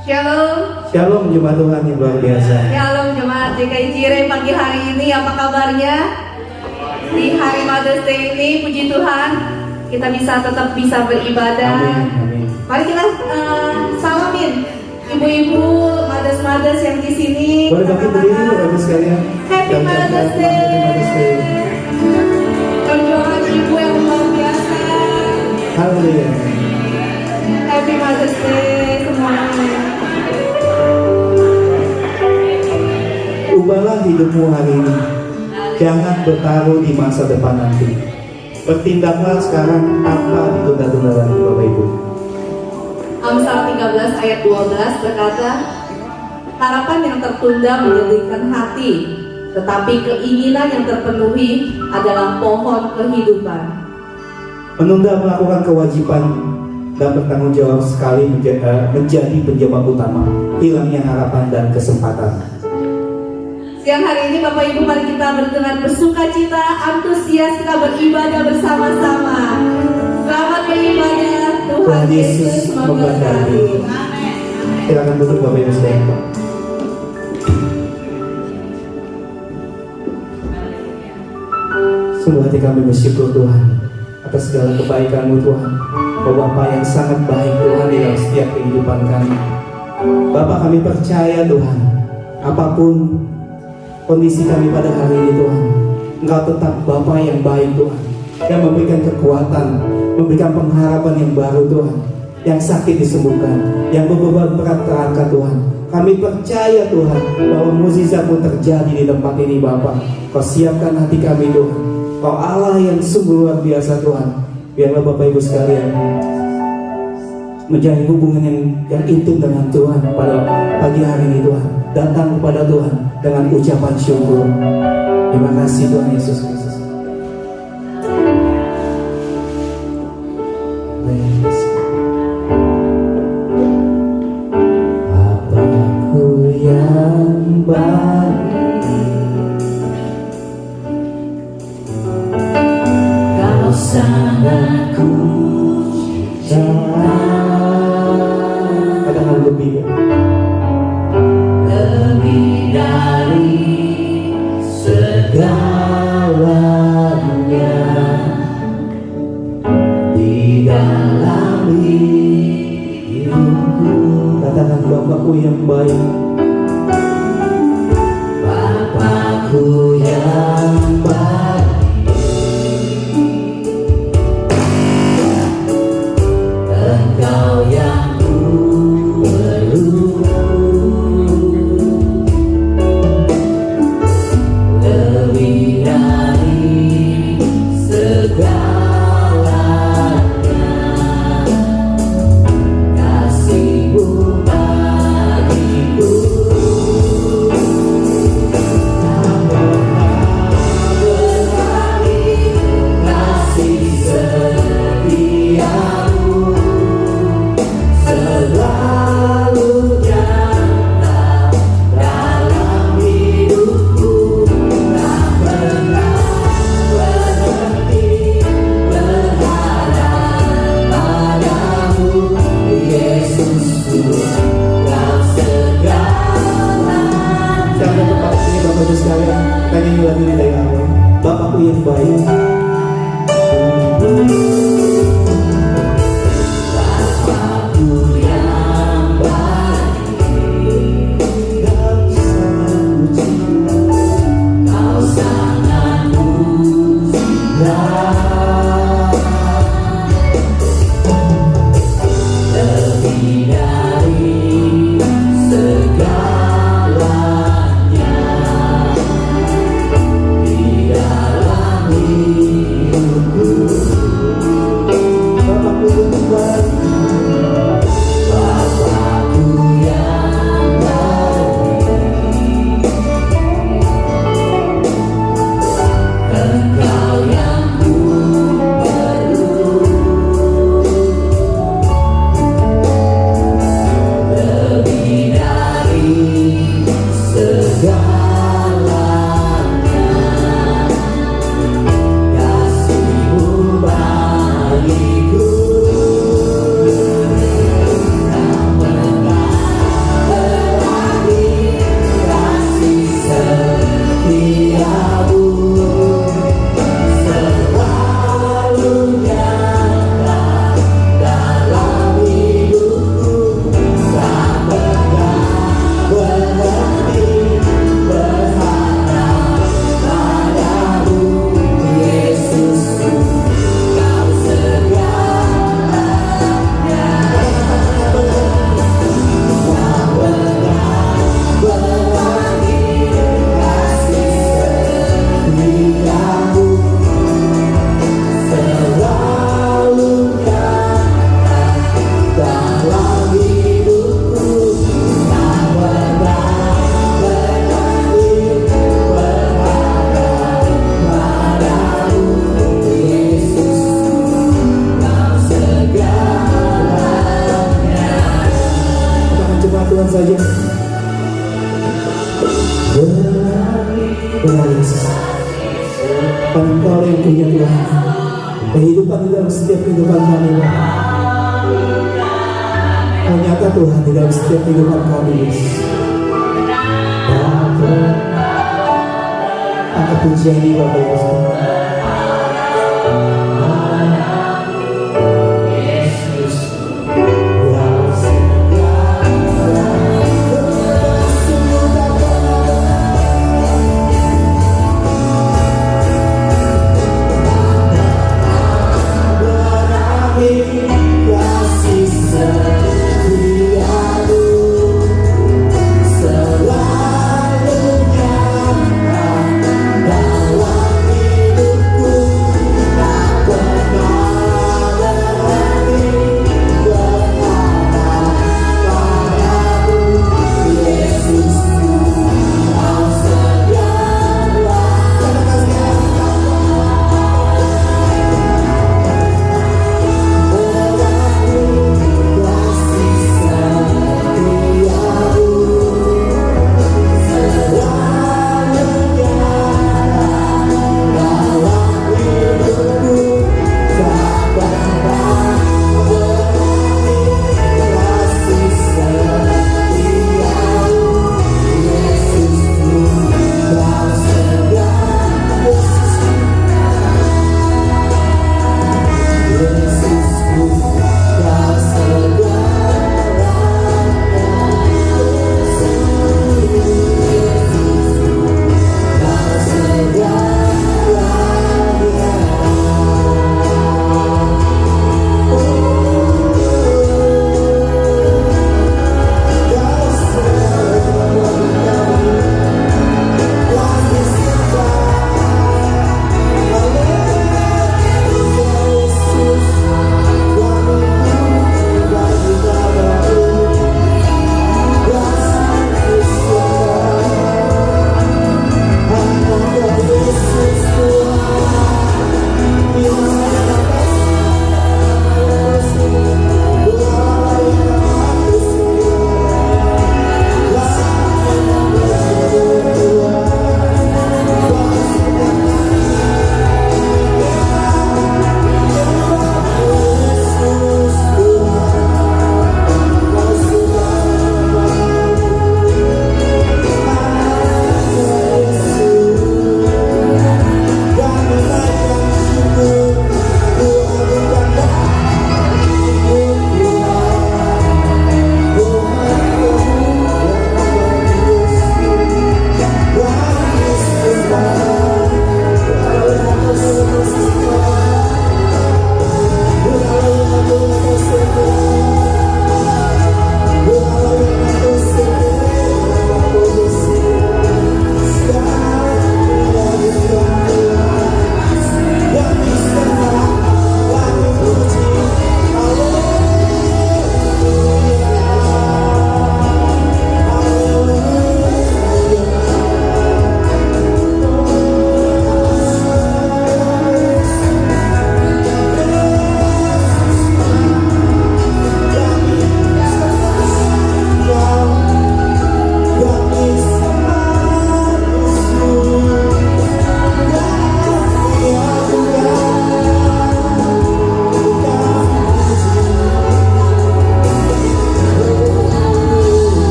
Shalom. Shalom jemaat Tuhan yang luar biasa. Shalom jemaat GKI Cireng pagi hari ini, apa kabarnya? Di hari Mother's Day ini, puji Tuhan, kita tetap bisa beribadah. Amin, amin. Mari kita salamin ibu-ibu, mothers yang di sini. Boleh bagi berdiri dulu Bapak sekalian. Happy Mother's Day. Perjuangan ibu yang luar biasa. Haleluya. Happy Mother's Day semuanya. Ubahlah hidupmu hari ini. Jangan bertaruh di masa depan nanti. Bertindaklah sekarang tanpa ditunda-tunda lagi Bapak Ibu. Amsal 13 ayat 12 berkata, harapan yang tertunda menyedihkan hati, tetapi keinginan yang terpenuhi adalah pohon kehidupan. Menunda melakukan kewajiban dan bertanggung jawab sekali menjadi penyebab utama hilangnya harapan dan kesempatan. Siang hari ini Bapak Ibu, mari kita dengan bersuka cita, antusias kita beribadah bersama-sama. Selamat beribadah, Tuhan Yesus memberkati. Silakan duduk Bapak Ibu sekalian. Sungguh hati kami bersyukur Tuhan atas segala kebaikan-Mu Tuhan. Bapa yang sangat baik Tuhan di dalam setiap kehidupan kami. Bapa, kami percaya Tuhan, apapun kondisi kami pada hari ini Tuhan, Engkau tetap Bapa yang baik Tuhan, yang memberikan kekuatan, memberikan pengharapan yang baru Tuhan. Yang sakit disembuhkan, yang beban berat terangkat Tuhan. Kami percaya Tuhan bahwa mukjizat-Mu terjadi di tempat ini Bapa. Kau siapkan hati kami Tuhan. Kau Allah yang sungguh luar biasa Tuhan. Biarlah Bapak Ibu sekalian menjalin hubungan yang intim dengan Tuhan pada pagi hari ini Tuhan. Datang kepada Tuhan dengan ucapan syukur. Terima kasih Tuhan Yesus Kristus. Bapakku yang baik, Kau sangat ku cinta. Katakan lebih dari segalanya di dalam hidupku. Katakan Bapakku yang baik, Bapakku yang baik, Engkau yang ku perlu. Lebih dari segalanya, kasih-Mu bagiku. Tak pernah berhenti kasih setia-Mu, selalu nyata dalam hidupku. Tak pernah berhenti berharap padamu, Yesusku, Kau segala. Jangan tempat ini Bapak Ibu sekalian, nyanyi lagu ini dari awal. Bapakku yang baik, Bapakku yang baik, Kau sangat ku cinta. Kau sangat ku cinta. Lebih dari segalanya, Tuhan saja. Benar Yesus, Engkau yang punya Tuhan kehidupan di dalam setiap kehidupan kami Tuhan. Kau nyata Tuhan di dalam setiap kehidupan kami Yesus. Angkat pujian ini Bapak Yesus.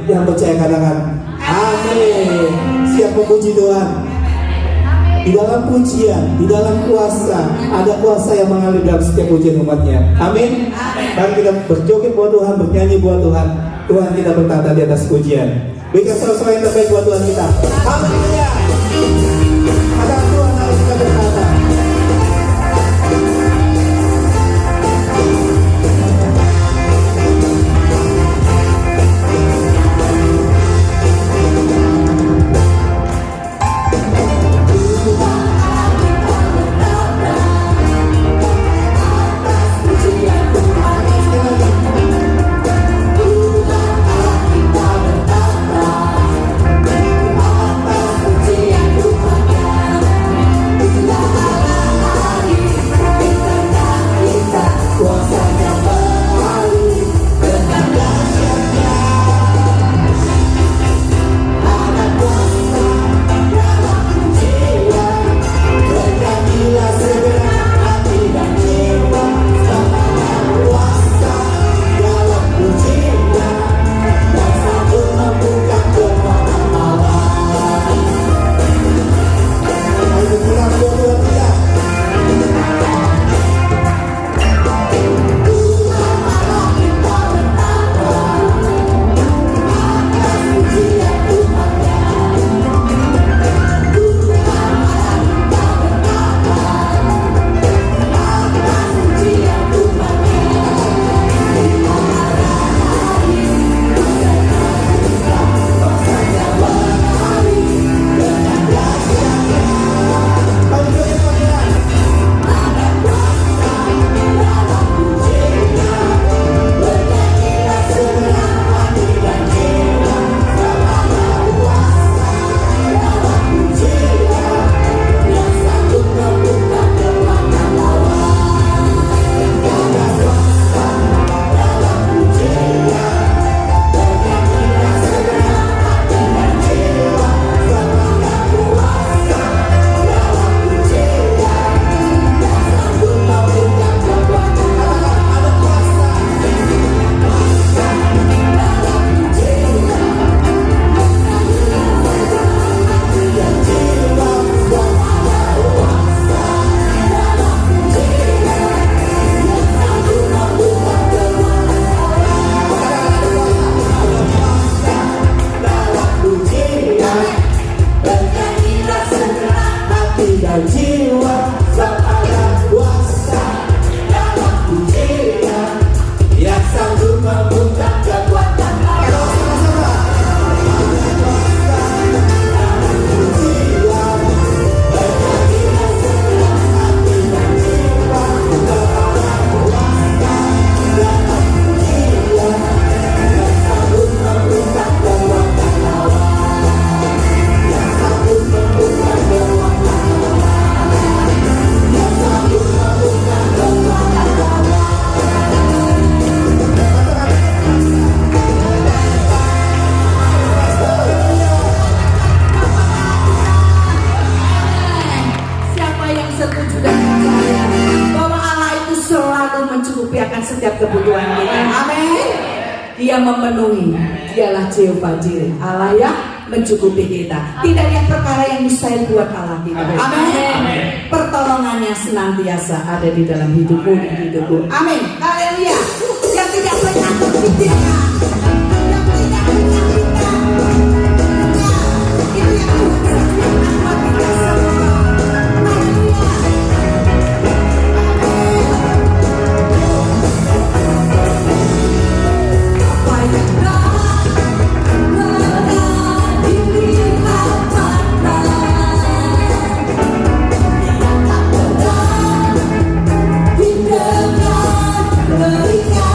Yang percaya katakan amin. Siap memuji Tuhan. Di dalam pujian, di dalam kuasa, ada kuasa yang mengalir dalam setiap pujian umatnya. Amin. Mari kita berjoget buat Tuhan, bernyanyi buat Tuhan. Tuhan kita bertata di atas pujian. Berikan sorak-sorak yang terbaik buat Tuhan kita. Haleluya. Ada Tuhan harus kita bertata. setiap kebutuhan kita. Amin. Dia memenuhi. Dialah Jehovah Jireh, Allah yang mencukupi kita. Tidak ada perkara yang mustahil buat Allah kita. Amin. Pertolongannya senantiasa ada di dalam hidupmu dan hidupku. Amin. Haleluya. Yang tidak pernah terpikirkan, yang tidak pernah kita. Itu yang Tuhan sediakan buat kita semua. Haleluya. Apa yang tak pernah dilihat mata, yang tak pernah didengar telinga,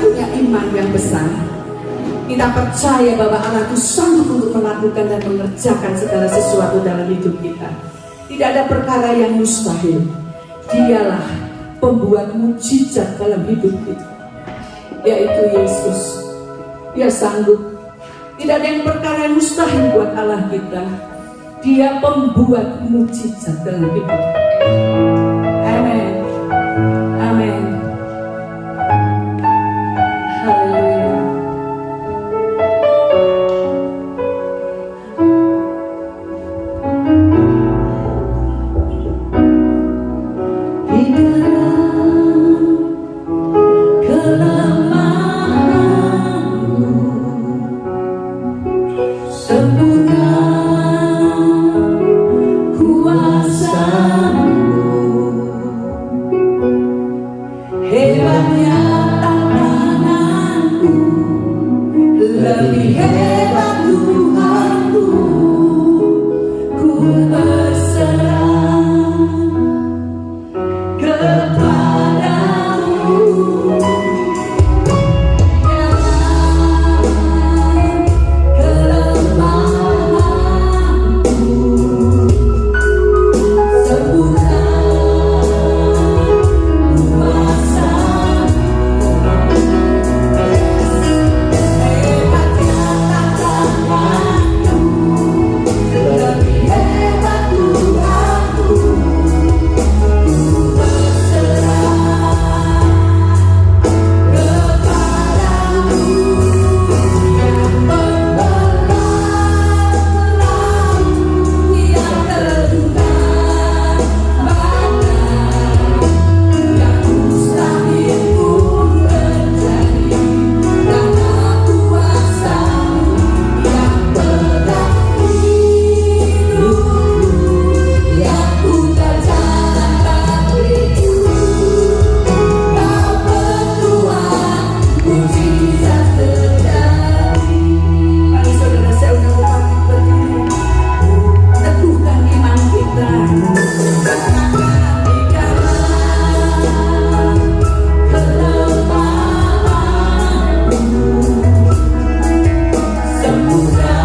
punya iman yang besar. Kita percaya bahwa Allah itu sanggup untuk melakukan dan mengerjakan segala sesuatu dalam hidup kita. Tidak ada perkara yang mustahil. Dialah pembuat mujizat dalam hidup kita, yaitu Yesus. Dia sanggup. Tidak ada yang perkara yang mustahil buat Allah kita. Dia pembuat mujizat dalam hidup. Amin. Amin. Haleluya. Di dalam kelemahanku sempurna kuasa-Mu, hebatnya tantanganku, lebih hebat Tuhanku, ku berserah kepadamu. Kelemahanku sempurna kuasa-Mu, hebatnya tantanganku, lebih hebat Tuhanku, ku berserah kepadamu. Yang membelah-belah, yang terluka mana, yang mustahil pun terjadi karena kuasa-Mu yang pegang hidupku, yang putar jalan kakiku. Kau bertuah, mujizat terjadi. Mari saudara saya undang bangkit berdiri. Teguhkan iman kita. Katakan di dalam kelemahanku sempurna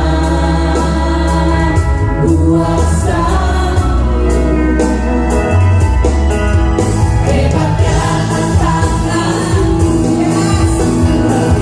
kuasa-Mu, hebatnya tantanganku, lebih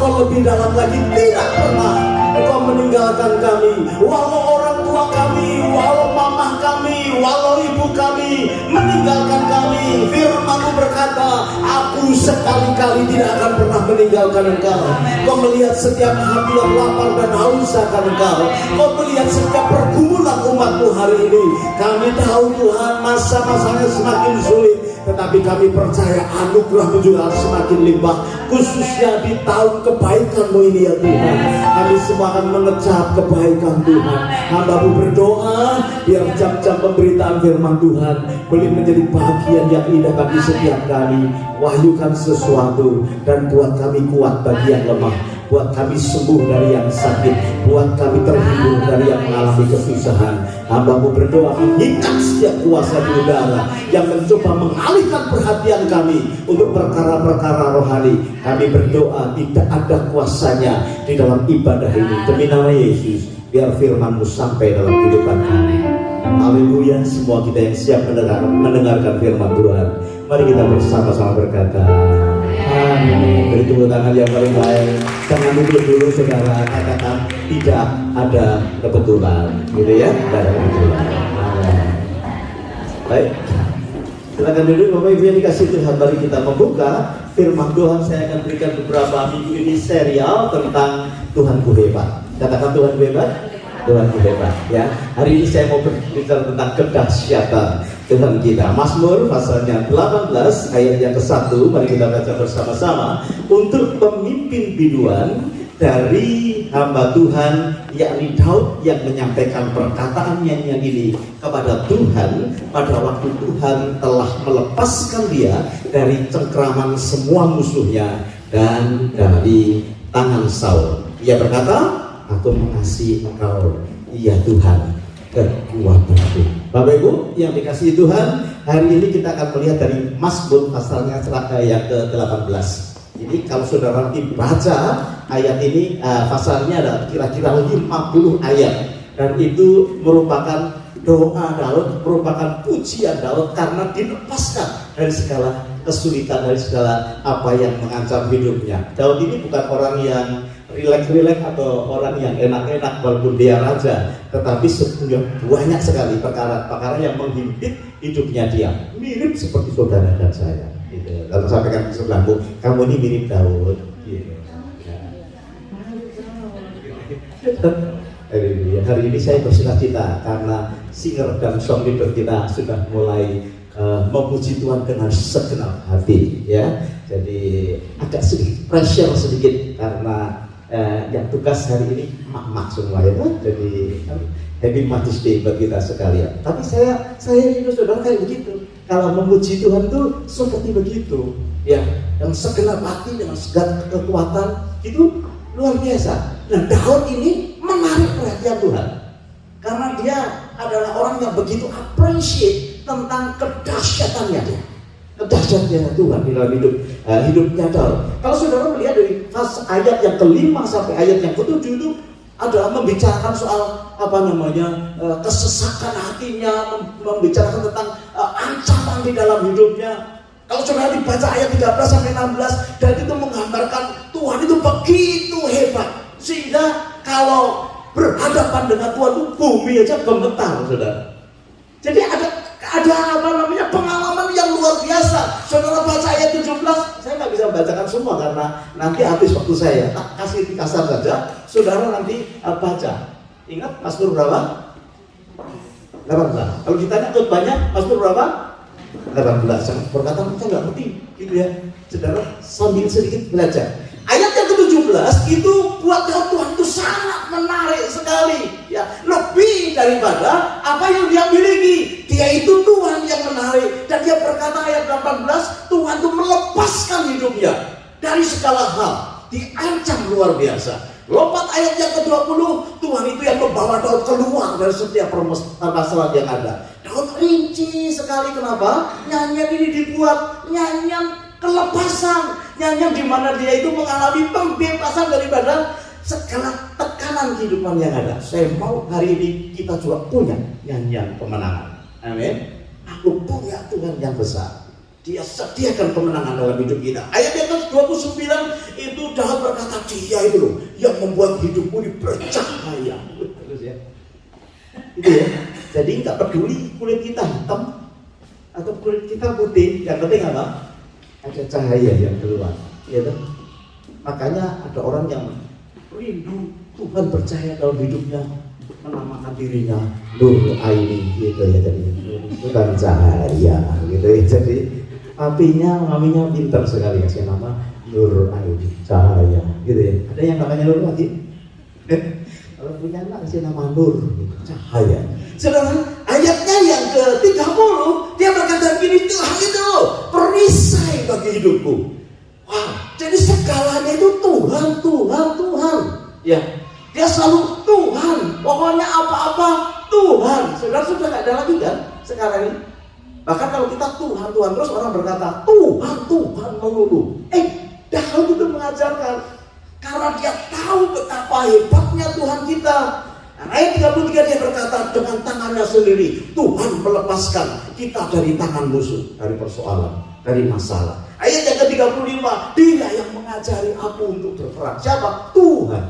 Engkau lebih dalam lagi, tidak pernah Engkau meninggalkan kami. Walau orang tua kami, walau mamah kami, walau ibu kami meninggalkan kami, firman-Mu berkata, aku sekali-kali tidak akan pernah meninggalkan Engkau. Kau melihat setiap hati yang lapar dan haus akan Engkau. Kau melihat setiap pergumulan umat-Mu hari ini. Kami tahu Tuhan, masa-masanya semakin sulit, tetapi kami percaya anugerah-Mu juga semakin limpah, khususnya di tahun kebaikan-Mu ini ya Tuhan. Kami semua akan mengecap kebaikan Tuhan. Hamba-Mu berdoa biar jam-jam pemberitaan firman Tuhan boleh menjadi bagian yang indah bagi setiap kami. Wahyukan sesuatu dan buat kami kuat bagi yang lemah, buat kami sembuh dari yang sakit, buat kami terhibur dari yang mengalami kesusahan. Hamba-Mu berdoa mengikat setiap kuasa di udara yang mencoba mengalihkan perhatian kami untuk perkara-perkara rohani. Kami berdoa tidak ada kuasanya di dalam ibadah ini. Demi nama Yesus, biar firman-Mu sampai dalam kehidupan kami. Haleluya. Semua kita yang siap mendengarkan firman Tuhan, mari kita bersama-sama berkata amin. Beri tepuk tangan yang paling baik. Jangan duduk dulu saudara, katakan tidak ada kebetulan, gitu ya, tidak ada kebetulan. Baik, silakan duduk Bapak Ibu yang dikasih Tuhan. Mari kita membuka firman Tuhan. Saya akan berikan beberapa minggu ini serial tentang Tuhanku hebat. Katakan Tuhanku hebat. Tuhanku hebat ya. Hari ini saya mau berbicara tentang kedahsyatan Tuhan kita. Mazmur pasalnya 18 ayat yang ke-1. Mari kita baca bersama-sama untuk pemimpin biduan dari hamba Tuhan, yakni Daud, yang menyampaikan perkataan nyanyian ini kepada Tuhan pada waktu Tuhan telah melepaskan dia dari cengkraman semua musuhnya dan dari tangan Saul. Ia berkata, aku mengasihi Engkau, ya Tuhan, kekuatanku. Bapak Ibu yang dikasihi Tuhan, hari ini kita akan melihat dari Mazmur pasalnya yang ke-18. Jadi kalau saudara nanti baca ayat ini, pasalnya ada kira-kira 50 ayat, dan itu merupakan doa Daud, merupakan pujian Daud karena dilepaskan dari segala kesulitan, dari segala apa yang mengancam hidupnya. Daud ini bukan orang yang rileks-rileks atau orang yang enak-enak walaupun dia raja, tetapi banyak sekali perkara-perkara yang menghimpit hidupnya dia. Mirip seperti saudara dan saya gitu. Lalu sampaikan ke sebelahmu, kamu ini mirip Daud gitu. Hari ini saya bersukacita karena singer dan song leader kita sudah mulai memuji Tuhan dengan segenap hati ya. Jadi agak sedikit pressure sedikit karena yang tugas hari ini mak-mak semua ya. Jadi happy Mother's Day bagi kita sekalian. Tapi saya ini saudara kayak begitu. Kalau memuji Tuhan tuh seperti begitu ya, yang segenap hati dengan segala kekuatan itu luar biasa. Nah, Daud ini menarik perhatian Tuhan karena dia adalah orang yang begitu appreciate tentang kedahsyatannya dia. Kedahsyatnya Tuhan di dalam hidupnya Daud. Kalau saudara melihat dari ayat yang ke-5 sampai ayat yang ke-7 itu adalah membicarakan soal kesesakan hatinya, membicarakan tentang ancaman di dalam hidupnya. Kalau saudara dibaca ayat 13 sampai 16, dan itu menggambarkan Tuhan itu begitu hebat sehingga kalau berhadapan dengan Tuhan itu bumi aja gemetar, saudara. Jadi ada pengalaman yang luar biasa. Saudara baca ayat 17, saya nggak bisa membacakan semua karena nanti habis waktu saya. Kasih kasar saja, saudara nanti baca. Ingat Mazmur berapa? 18. Kalau ditanya ikut banyak, Mazmur berapa? 18. Jangan berkata kita nggak ngerti, gitu ya. Saudara sambil sedikit belajar. Ayat yang ke-17 itu buat Tuhan itu sangat menarik sekali ya, lebih daripada apa yang dia miliki. Dia itu Tuhan yang menarik, dan dia berkata ayat 18, Tuhan itu melepaskan hidupnya dari segala hal, diancam luar biasa. Lompat ayat yang ke-20, Tuhan itu yang membawa Daud keluar dari setiap permasalahan yang ada. Daud rinci sekali kenapa nyanyian ini dibuat, nyanyian kelepasan, nyanyian di mana dia itu mengalami pembebasan daripada segala tekanan kehidupan yang ada. Saya mau hari ini kita juga punya nyanyian kemenangan. Amin. Aku punya Tuhan yang besar. Dia sediakan kemenangan dalam hidup kita. Ayat yang ke-29 itu Daud berkata, dia itu loh yang membuat hidupku ini bercahaya. Terus ya. Itu ya. Jadi nggak peduli kulit kita hitam atau kulit kita putih, yang penting apa? Ada cahaya yang keluar. Ya kan? Makanya ada orang yang rindu Tuhan bercahaya dalam hidupnya, menamakan dirinya Nur Aini gitu ya, jadi itu kan cahaya gitu ya. Jadi maminya pintar sekali kasih nama Nur Aini, cahaya gitu ya. Ada yang namanya Nur lagi? Kalau punya anak kasih nama Nur gitu, cahaya. Saudara, ayatnya yang ke-30 dia berkata gini, Tuhan itu perisai bagi hidupku. Wow, jadi segalanya itu Tuhan. Ya, dia selalu Tuhan. Pokoknya apa-apa Tuhan. Saudara sudah nggak ada lagi kan sekarang ini. Bahkan kalau kita Tuhan terus orang berkata Tuhan melulu. Daud itu mengajarkan karena dia tahu betapa hebatnya Tuhan kita. Nah, ayat 33 dia berkata, dengan tangannya sendiri Tuhan melepaskan kita dari tangan musuh, dari persoalan, dari masalah. Ayat yang ke-35, dia yang mengajari aku untuk berperang. Siapa? Tuhan.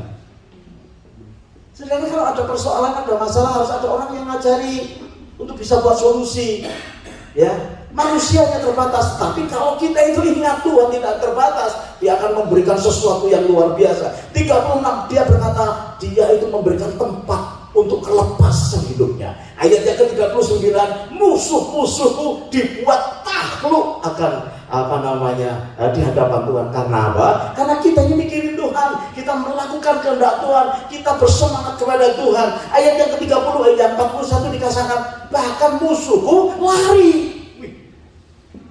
Sedangkan kalau ada persoalan, ada masalah, harus ada orang yang ngajari untuk bisa buat solusi. Ya, manusianya terbatas, tapi kalau kita itu ingat Tuhan tidak terbatas, dia akan memberikan sesuatu yang luar biasa. 36 dia berkata, dia itu memberikan tempat untuk kelepasan hidupnya. Ayat yang ke-39, musuh-musuhku dibuat takluk akan di hadapan Tuhan. Karena apa? Karena kita ini mikirin Tuhan, kita melakukan kehendak Tuhan, kita bersemangat kepada Tuhan. Ayat yang ke-30, ayat yang 41 dikatakan, bahkan musuhku lari.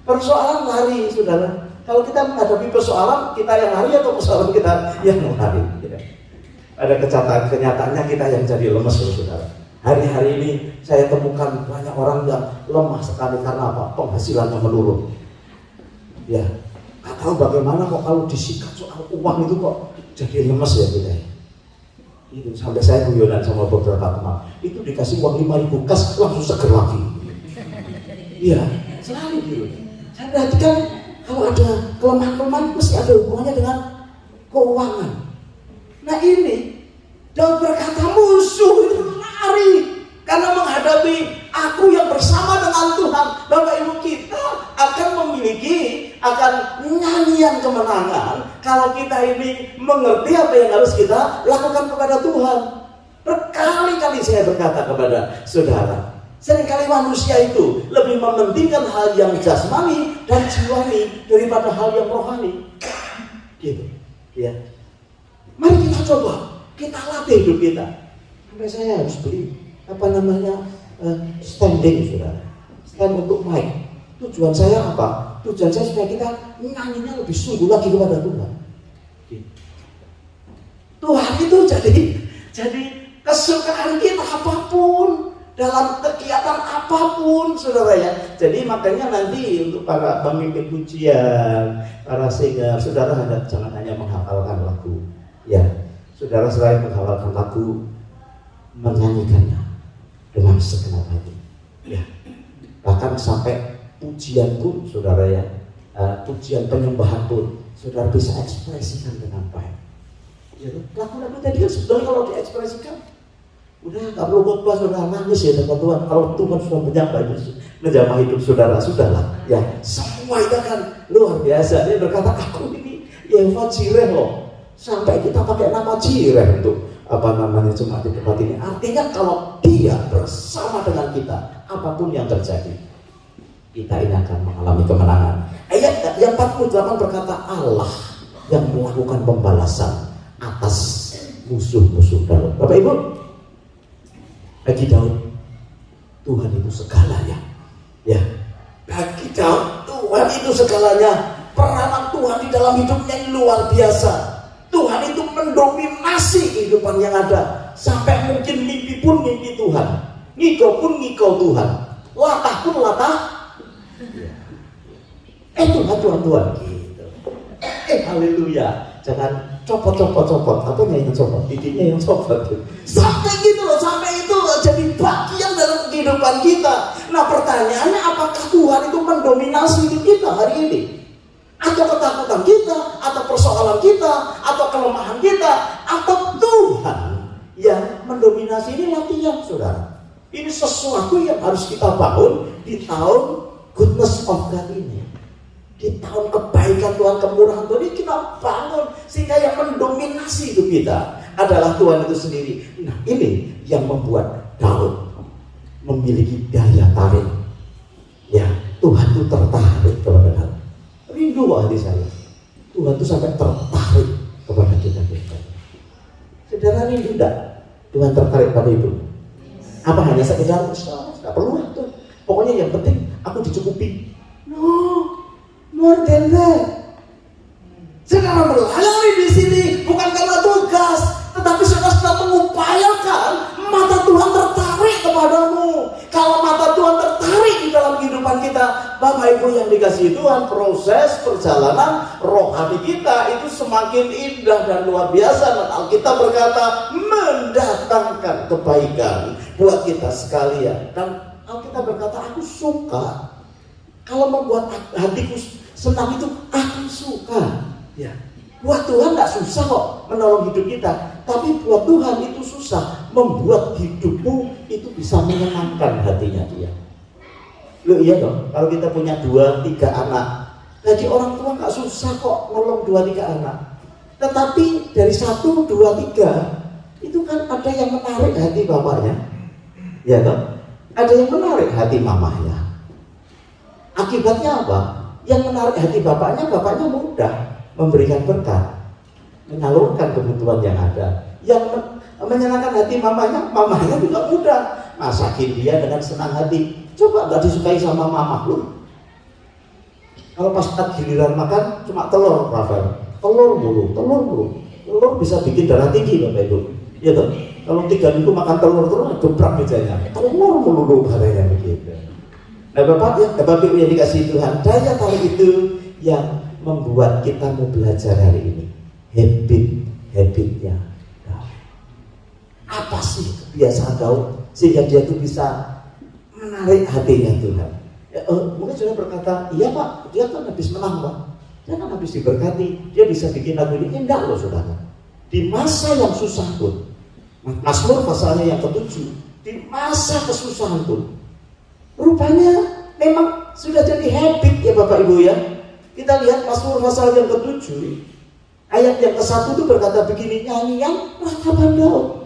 Persoalan lari, saudara. Kalau kita menghadapi persoalan, kita yang lari atau persoalan kita yang lari? Ada kenyataannya kita yang jadi lemes, saudara. Hari-hari ini saya temukan banyak orang yang lemah sekali karena apa? Penghasilannya menurun. Ya, nggak tahu bagaimana kok kalau disikat soal uang itu kok jadi lemes ya kita. Itu sampai saya guyonan sama beberapa teman. Itu dikasih uang 5.000 kas langsung seger lagi. Iya, selalu gitu. Saya perhatikan kalau ada kelemahan-kelemahan mesti ada hubungannya dengan keuangan. Nah ini Daud berkata musuh itu lari karena menghadapi aku yang bersama dengan Tuhan. Bapak Ibu, kita akan memiliki nyanyian kemenangan kalau kita ini mengerti apa yang harus kita lakukan kepada Tuhan. Berkali-kali saya berkata kepada saudara, seringkali manusia itu lebih mementingkan hal yang jasmani dan jiwani daripada hal yang rohani. Gitu, ya. Mari kita coba, kita latih hidup kita. Sampai saya harus beli standing, saudara, stand untuk mic. Tujuan saya apa? Tujuan saya supaya kita nyanyinya lebih sungguh lagi kepada Tuhan. Tuhan itu jadi kesukaan kita apapun, dalam kegiatan apapun, saudara ya. Jadi makanya nanti untuk para pemimpin pujian, para singer, saudara jangan hanya menghafalkan lagu, ya. Saudara selain menghafalkan lagu, menyanyikannya dengan segenap hati, ya. Bahkan sampai pujian pun, saudara ya, pujian penyembahan pun, saudara bisa ekspresikan dengan baik. Ya, lagu-lagu tadi kan sebetulnya kalau diekspresikan, udah nggak perlu khotbah, saudara nangis ya dengan Tuhan. Kalau Tuhan sudah menjamah hidup saudara, sudahlah. Ya, semua itu akan luar biasa. Dia berkata, aku ini Yehova Jireh loh. Sampai kita pakai nama Jireh untuk cuma di tempat ini. Artinya kalau Dia bersama dengan kita, apapun yang terjadi, kita ini akan mengalami kemenangan. Ayat yang 48 berkata, Allah yang melakukan pembalasan atas musuh-musuh Daud. Bapak Ibu, bagi Daud, Tuhan itu segalanya. Ya, bagi Daud, Tuhan itu segalanya. Peranan Tuhan di dalam hidupnya ini luar biasa. Tuhan itu mendominasi kehidupan yang ada. Sampai mungkin mimpi pun mimpi Tuhan, ngikau pun ngikau Tuhan, latah pun latah. Tuhan gitu. Haleluya. Jangan copot. Apanya yang copot? Giginya yang copot. Sampai gitu loh, sampai itu jadi bagian dalam kehidupan kita. Nah pertanyaannya, apakah Tuhan itu mendominasi hidup kita hari ini? Atau ketakutan kita, atau persoalan kita, atau kelemahan kita, atau Tuhan yang mendominasi? Ini latihan, saudara. Ini sesuatu yang harus kita bangun di tahun goodness of God ini. Di tahun kebaikan Tuhan, kemurahan Tuhan ini kita bangun, sehingga yang mendominasi hidup kita adalah Tuhan itu sendiri. Nah ini yang membuat Daud memiliki daya tarik. Ya, Tuhan itu tertarik kepada Daud. Rindu kok hati saya. Tuhan itu sampai tertarik kepada kita. Saudara rindu enggak Tuhan tertarik pada itu? Apa hanya sekedar nggak perlu itu? Pokoknya yang penting aku dicukupi. No, more than that. Saudara melayani di sini bukan karena tugas, tetapi saudara sedang mengupayakan mata Tuhan tertarik kepadamu. Kalau mata Tuhan tertarik di dalam kehidupan kita, Bapak Ibu yang dikasihi Tuhan, proses perjalanan rohani kita itu semakin indah dan luar biasa. Dan Alkitab berkata mendatangkan kebaikan buat kita sekalian. Dan Alkitab berkata, aku suka kalau membuat hatiku senang, itu aku suka. Ya, buat Tuhan nggak susah kok menolong hidup kita, tapi buat Tuhan itu susah membuat hidupmu itu bisa menyenangkan hatinya Dia. Loh iya dong, kalau kita punya 2-3 anak, jadi orang tua nggak susah kok nolong 2-3 anak. Tetapi dari 1, 2, 3 itu kan ada yang menarik hati bapaknya, ya dong, ada yang menarik hati mamanya. Akibatnya apa? Yang menarik hati bapaknya mudah memberikan berkat, menyalurkan kebutuhan yang ada. Yang menyenangkan hati mamanya juga mudah masakin dia dengan senang hati. Coba nggak disukai sama mama lu, kalau pas giliran makan cuma telur, Rafael, telur mulu, telur bisa bikin darah tinggi, Bapak Ibu. Ya toh, kalau 3 minggu makan telur terus gebrak mejanya, telur mulu katanya begitu. Nah Bapak Ibu yang dikasihi Tuhan, daya tarik itu yang membuat kita mau belajar hari ini. Habitnya Daud. Apa sih kebiasaan Daud sehingga dia itu bisa menarik hatinya Tuhan? Ya, mungkin sudah berkata, iya Pak, dia kan habis menang Pak, dia kan habis diberkati, dia bisa bikin lagu ini. Enggak loh saudara. Di masa yang susah pun, Mazmur pasalnya yang ke-7, di masa kesusahan pun, rupanya memang sudah jadi habit ya Bapak Ibu ya. Kita lihat Mazmur pasal yang ke-7, ayat yang ke-1 itu berkata begini, nyanyian ratapan Daud.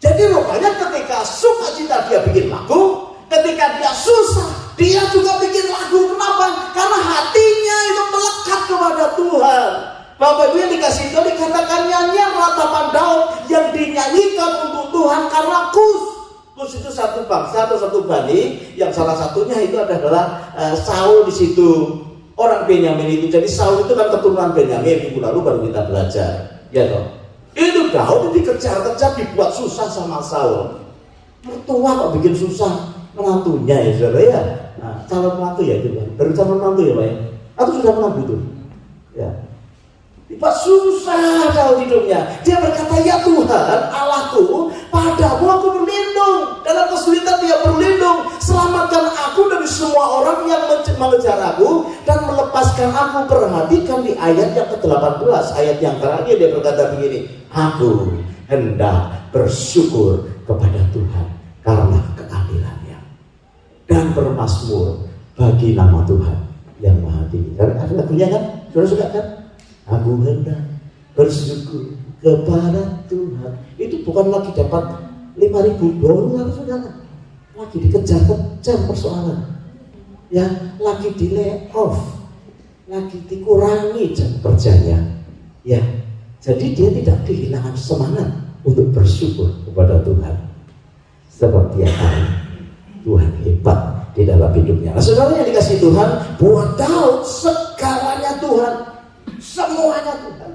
Jadi rupanya ketika sukacita dia bikin lagu, ketika dia susah dia juga bikin lagu. Kenapa? Karena hatinya itu melekat kepada Tuhan. Bapak Ibu yang dikasih Tuhan, dikatakan nyanyian ratapan Daud yang dinyanyikan untuk Tuhan karena Kus itu satu bangsa atau satu bani, yang salah satunya itu adalah Saul di situ. Orang Benyamin itu, jadi Saul itu kan keturunan Benyamin. Minggu lalu baru kita belajar, ya toh. Itu Daud dikejar-kejar, dibuat susah sama Saul. Mertua kok bikin susah menantunya ya saudara ya. Nah, calon menantu ya itu, baru calon menantu ya Pak ya. Atau sudah menantu itu? Ya. Dibuat susah Daud hidupnya. Dia berkata, ya Tuhan Allahku, padamu aku berlindung. Dalam kesulitan dia berlindung. Selamatkan aku dari semua orang yang mengejar aku dan melepaskan aku. Perhatikan di ayat yang ke-18, ayat yang terakhir dia berkata begini, aku hendak bersyukur kepada Tuhan karena keadilannya dan bermazmur bagi nama Tuhan yang maha tinggi. Karena ada lagunya kan? Saudara suka kan? Aku hendak bersyukur kepada Tuhan. Itu bukan lagi dapat 5.000 dolar saudara, lagi dikejar-kejar persoalan, ya, lagi di lay off, lagi dikurangi jam kerjanya, ya. Jadi dia tidak kehilangan semangat untuk bersyukur kepada Tuhan. Seperti yang tahu Tuhan hebat di dalam hidupnya. Nah, saudara yang dikasih Tuhan, buat Daud segalanya Tuhan, semuanya Tuhan.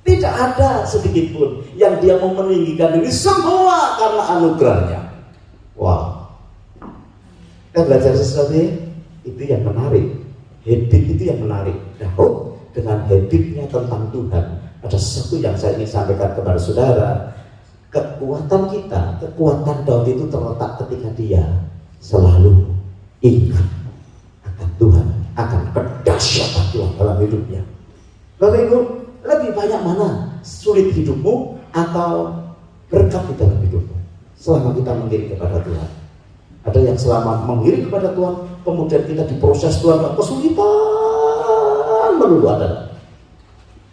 Tidak ada sedikit pun yang dia mau meninggikan diri, semua karena anugerahnya. Wow. Kita belajar sesuatu itu yang menarik. Habit itu yang menarik. Daud dengan habitnya tentang Tuhan. Ada sesuatu yang saya ingin sampaikan kepada saudara. Kekuatan kita, kekuatan Daud itu terletak ketika dia selalu ingat akan Tuhan, akan kedahsyatan Tuhan dalam hidupnya. Bapak Ibu, lebih banyak mana sulit hidupmu atau berkat di dalam hidupmu selama kita mengiring kepada Tuhan? Ada yang selama mengiring kepada Tuhan, kemudian kita diproses Tuhan dengan kesulitan melulu ada.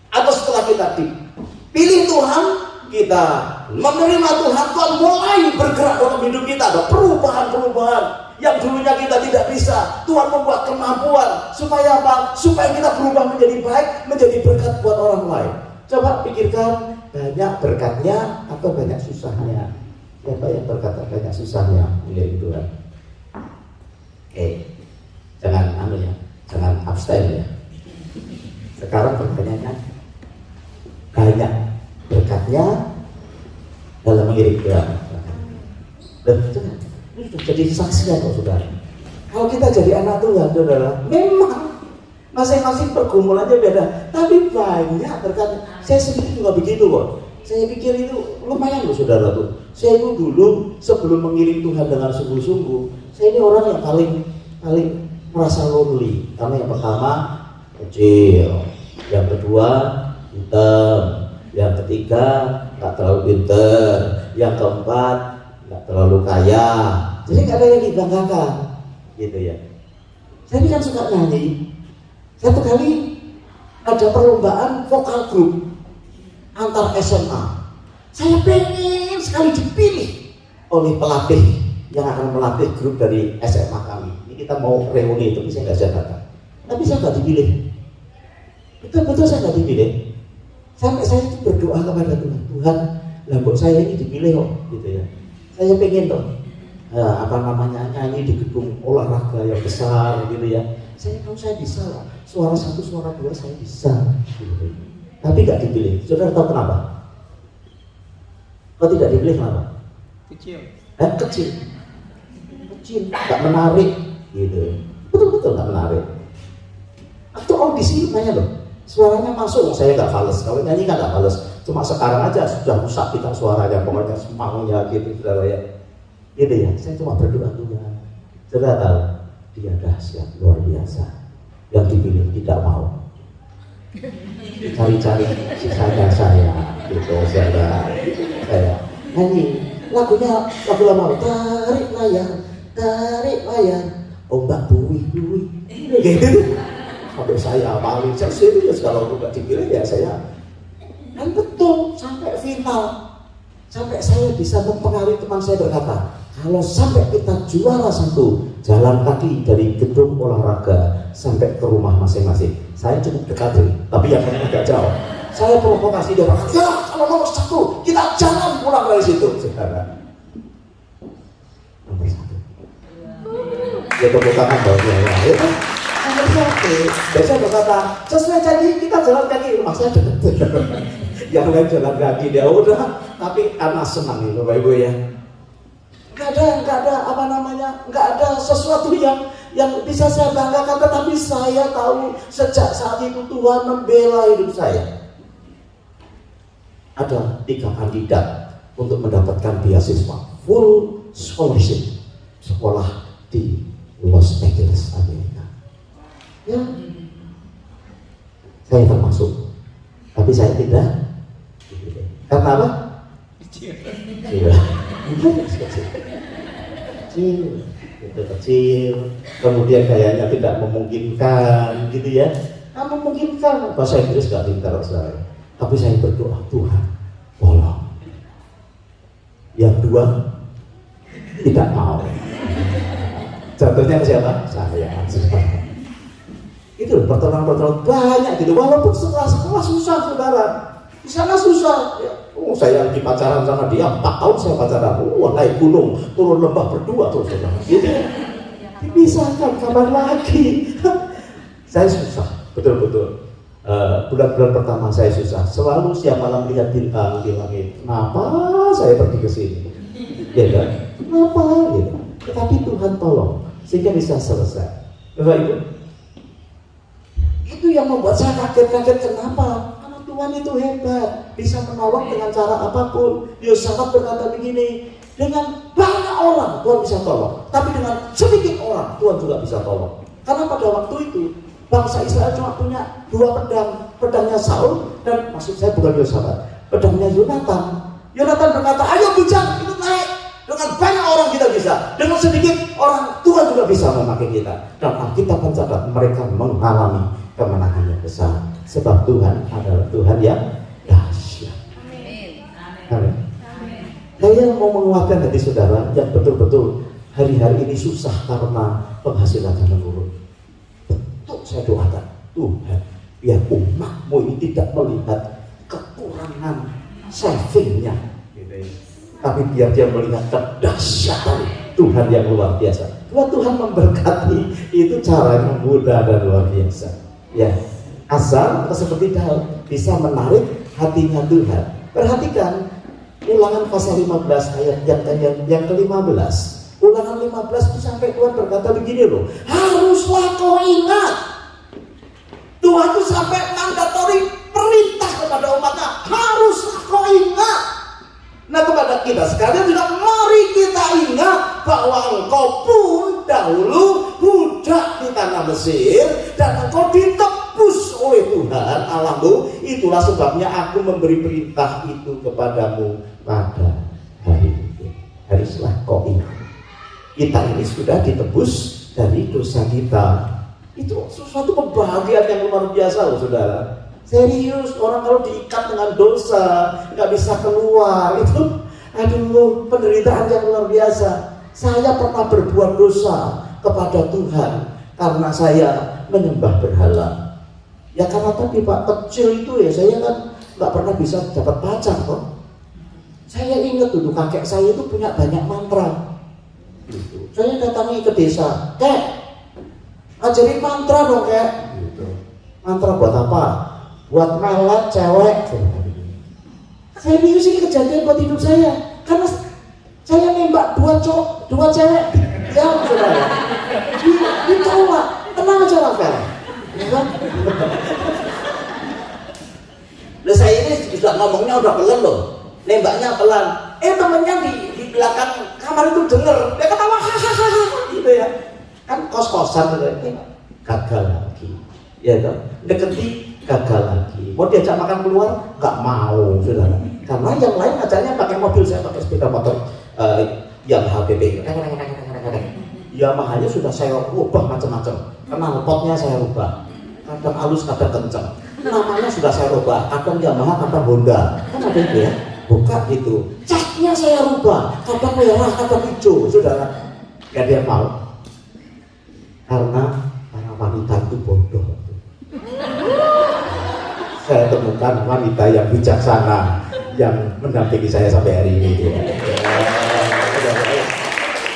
Atau setelah kita dipilih Tuhan, kita menerima Tuhan, Tuhan mulai bergerak dalam hidup kita. Ada perubahan-perubahan yang dulunya kita tidak bisa. Tuhan membuat kemampuan supaya apa? Supaya kita berubah menjadi baik, menjadi berkat buat orang lain. Coba pikirkan, banyak berkatnya atau banyak susahnya? Siapa yang berkata banyak susahnya milik Tuhan? Jangan jangan abstain ya. Sekarang pertanyaannya, banyak berkatnya dalam mengiring Tuhan. Dan ini sudah jadi saksinya kok saudara. Kalau kita jadi anak Tuhan, saudara, memang masing-masing pergumulannya beda, tapi banyak berkatnya. Saya sendiri juga begitu kok. Saya pikir itu lumayan loh saudara tuh. Saya itu dulu sebelum mengiring Tuhan dengan sungguh-sungguh, saya ini orang yang paling merasa lonely. Karena yang pertama kecil, yang kedua hitam, yang ketiga nggak terlalu pinter, yang keempat nggak terlalu kaya. Jadi nggak ada yang dibanggakan, gitu ya. Saya ini kan suka nyanyi. Satu kali ada perlombaan vokal grup antar SMA. Saya pengen sekali dipilih oleh pelatih yang akan melatih grup dari SMA kami. Ini kita mau reuni, tapi saya nggak bisa datang. Tapi saya nggak dipilih. Betul-betul saya nggak dipilih. Sampai saya itu berdoa kepada Tuhan, Tuhan, lah kok saya ini dipilih kok, gitu ya. Saya pengen dong, nyanyi di gedung olahraga yang besar, gitu ya. Saya tahu saya bisa lah, suara satu, suara dua saya bisa, gitu. Tapi nggak dipilih. Saudara tahu kenapa? Kok tidak dipilih kenapa? Kecil, nggak menarik, gitu. Betul-betul nggak menarik. Atau audisi nanya loh, suaranya masuk, saya nggak fales. Kalau nyanyi kan nggak fales. Cuma sekarang aja sudah rusak kita suaranya, pokoknya semangnya gitu, saudara ya. Gitu ya. Saya cuma berdoa Tuhan. Saudara tahu, dia dahsyat luar biasa. Yang dipilih tidak mau. Cari-cari sisanya saya, gitu saudara. Saya nyanyi lagunya lagu lama, tarik layar, ombak buih, gitu. Sampai saya paling serius kalau nggak dipilih ya saya. Dan betul sampai final, sampai saya bisa mempengaruhi teman saya berkata, kalau sampai kita juara satu, jalan kaki dari gedung olahraga sampai ke rumah masing-masing. Saya cukup dekat tapi yang lain agak jauh. Saya provokasi dia, ya kalau nomor satu kita jangan pulang dari situ, saudara. Nomor satu. Dia tepuk tangan bawahnya, ya kan? Nomor satu. Biasanya berkata, sesuai janji kita jalan kaki, rumah saya dekat. Yang lain jalan kaki dia udah, tapi karena senang nih Bapak Ibu ya. Nggak ada sesuatu yang bisa saya banggakan, tetapi saya tahu sejak saat itu Tuhan membela hidup saya. Ada 3 kandidat untuk mendapatkan beasiswa full scholarship sekolah di Los Angeles, Amerika. Ya, saya termasuk, tapi saya tidak. Karena apa? Kecil, kemudian kayaknya tidak memungkinkan, gitu ya. Memungkinkan, bahasa Inggris gak pintar saya. Tapi saya berdoa, Tuhan, tolong. Yang 2 tidak mau. Jatuhnya ke siapa? Saya. Itu pertolongan banyak gitu. Walaupun sekolah susah, saudara. Di sana susah. Ya. Saya lagi pacaran sama dia 4 tahun saya pacaran. Naik gunung, turun lembah berdua terus. Gitu. Dipisahkan kapan lagi? Saya susah, betul-betul. Bulan-bulan pertama saya susah. Selalu siang malam lihat bintang di langit. Kenapa saya pergi ke sini? Ya kan? Kenapa? Gitu. Tetapi Tuhan tolong sehingga bisa selesai. Bapak Ibu, itu yang membuat saya kaget. Kenapa? Tuhan itu hebat, bisa menolong dengan cara apapun. Yosafat berkata begini, Dengan banyak orang Tuhan bisa tolong, tapi dengan sedikit orang Tuhan juga bisa tolong. Karena pada waktu itu bangsa Israel cuma punya 2 pedang, pedangnya Saul dan maksud saya bukan Yosafat, pedangnya Yonatan. Yonatan berkata, ayo bujang, ikut naik. Dengan banyak orang kita bisa, dengan sedikit orang Tuhan juga bisa memakai kita. Dan Alkitab mencatat mereka mengalami kemenangan yang besar, sebab Tuhan adalah Tuhan yang dahsyat. Amin. Saya mau menguatkan hati saudara yang betul-betul hari-hari ini susah karena penghasilan menurun. Betul saya doakan, Tuhan, biar umatmu ini tidak melihat kekurangan savingnya, tapi biar dia melihat kedahsyatan Tuhan yang luar biasa. Kalau Tuhan memberkati, itu cara yang mudah dan luar biasa. Ya, asal seperti Daud bisa menarik hatinya Tuhan. Perhatikan Ulangan pasal 15 ayat yang ke-15. Ulangan 15 itu sampai Tuhan berkata begini loh, haruslah kau ingat. Tuhan itu sampai mandatori perintah kepada umatnya, haruslah kau ingat. Nah, kepada kita sekalian juga mari kita ingat bahwa engkau pun dahulu budak di tanah Mesir dan engkau ditebus oleh Tuhan Allahmu. Itulah sebabnya aku memberi perintah itu kepadamu pada hari ini. Haruslah kau ingat, kita ini sudah ditebus dari dosa kita. Itu sesuatu kebahagiaan yang luar biasa loh saudara. Serius, orang kalau diikat dengan dosa nggak bisa keluar, itu aduh penderitaan yang luar biasa. Saya pernah berbuat dosa kepada Tuhan karena saya menyembah berhala. Ya karena tadi Pak, kecil itu ya saya kan nggak pernah bisa dapat pacar kok. Saya ingat dulu kakek saya itu punya banyak mantra gitu. Saya datangi ke desa, kek ajarin mantra dong kek gitu. Mantra buat apa? Buat melet cewek. Serius ini kejadian buat hidup saya, karena saya nembak dua cewek ya saudara, ditolak. Tenang aja lah kan, ya kan? Nah, saya ini sudah ngomongnya udah pelan loh, nembaknya pelan. Temennya di belakang kamar itu denger, dia ketawa hahaha gitu ya. Kan kos-kosan gitu, gagal lagi, ya toh. Deketi gagal lagi, mau diajak makan keluar nggak mau saudara, karena yang lain ajaknya pakai mobil, saya pakai sepeda motor yang HBB, Yamaha-nya sudah saya ubah macam-macam, knalpotnya saya ubah, kadang halus kadang kencang, namanya sudah saya ubah, kadang Yamaha kadang Honda, kan ada itu ya, buka gitu, catnya saya ubah, kadang merah kadang hijau, saudara, nggak dia mau, karena para wanita itu bodoh. Saya temukan wanita yang bijaksana yang mendampingi saya sampai hari ini.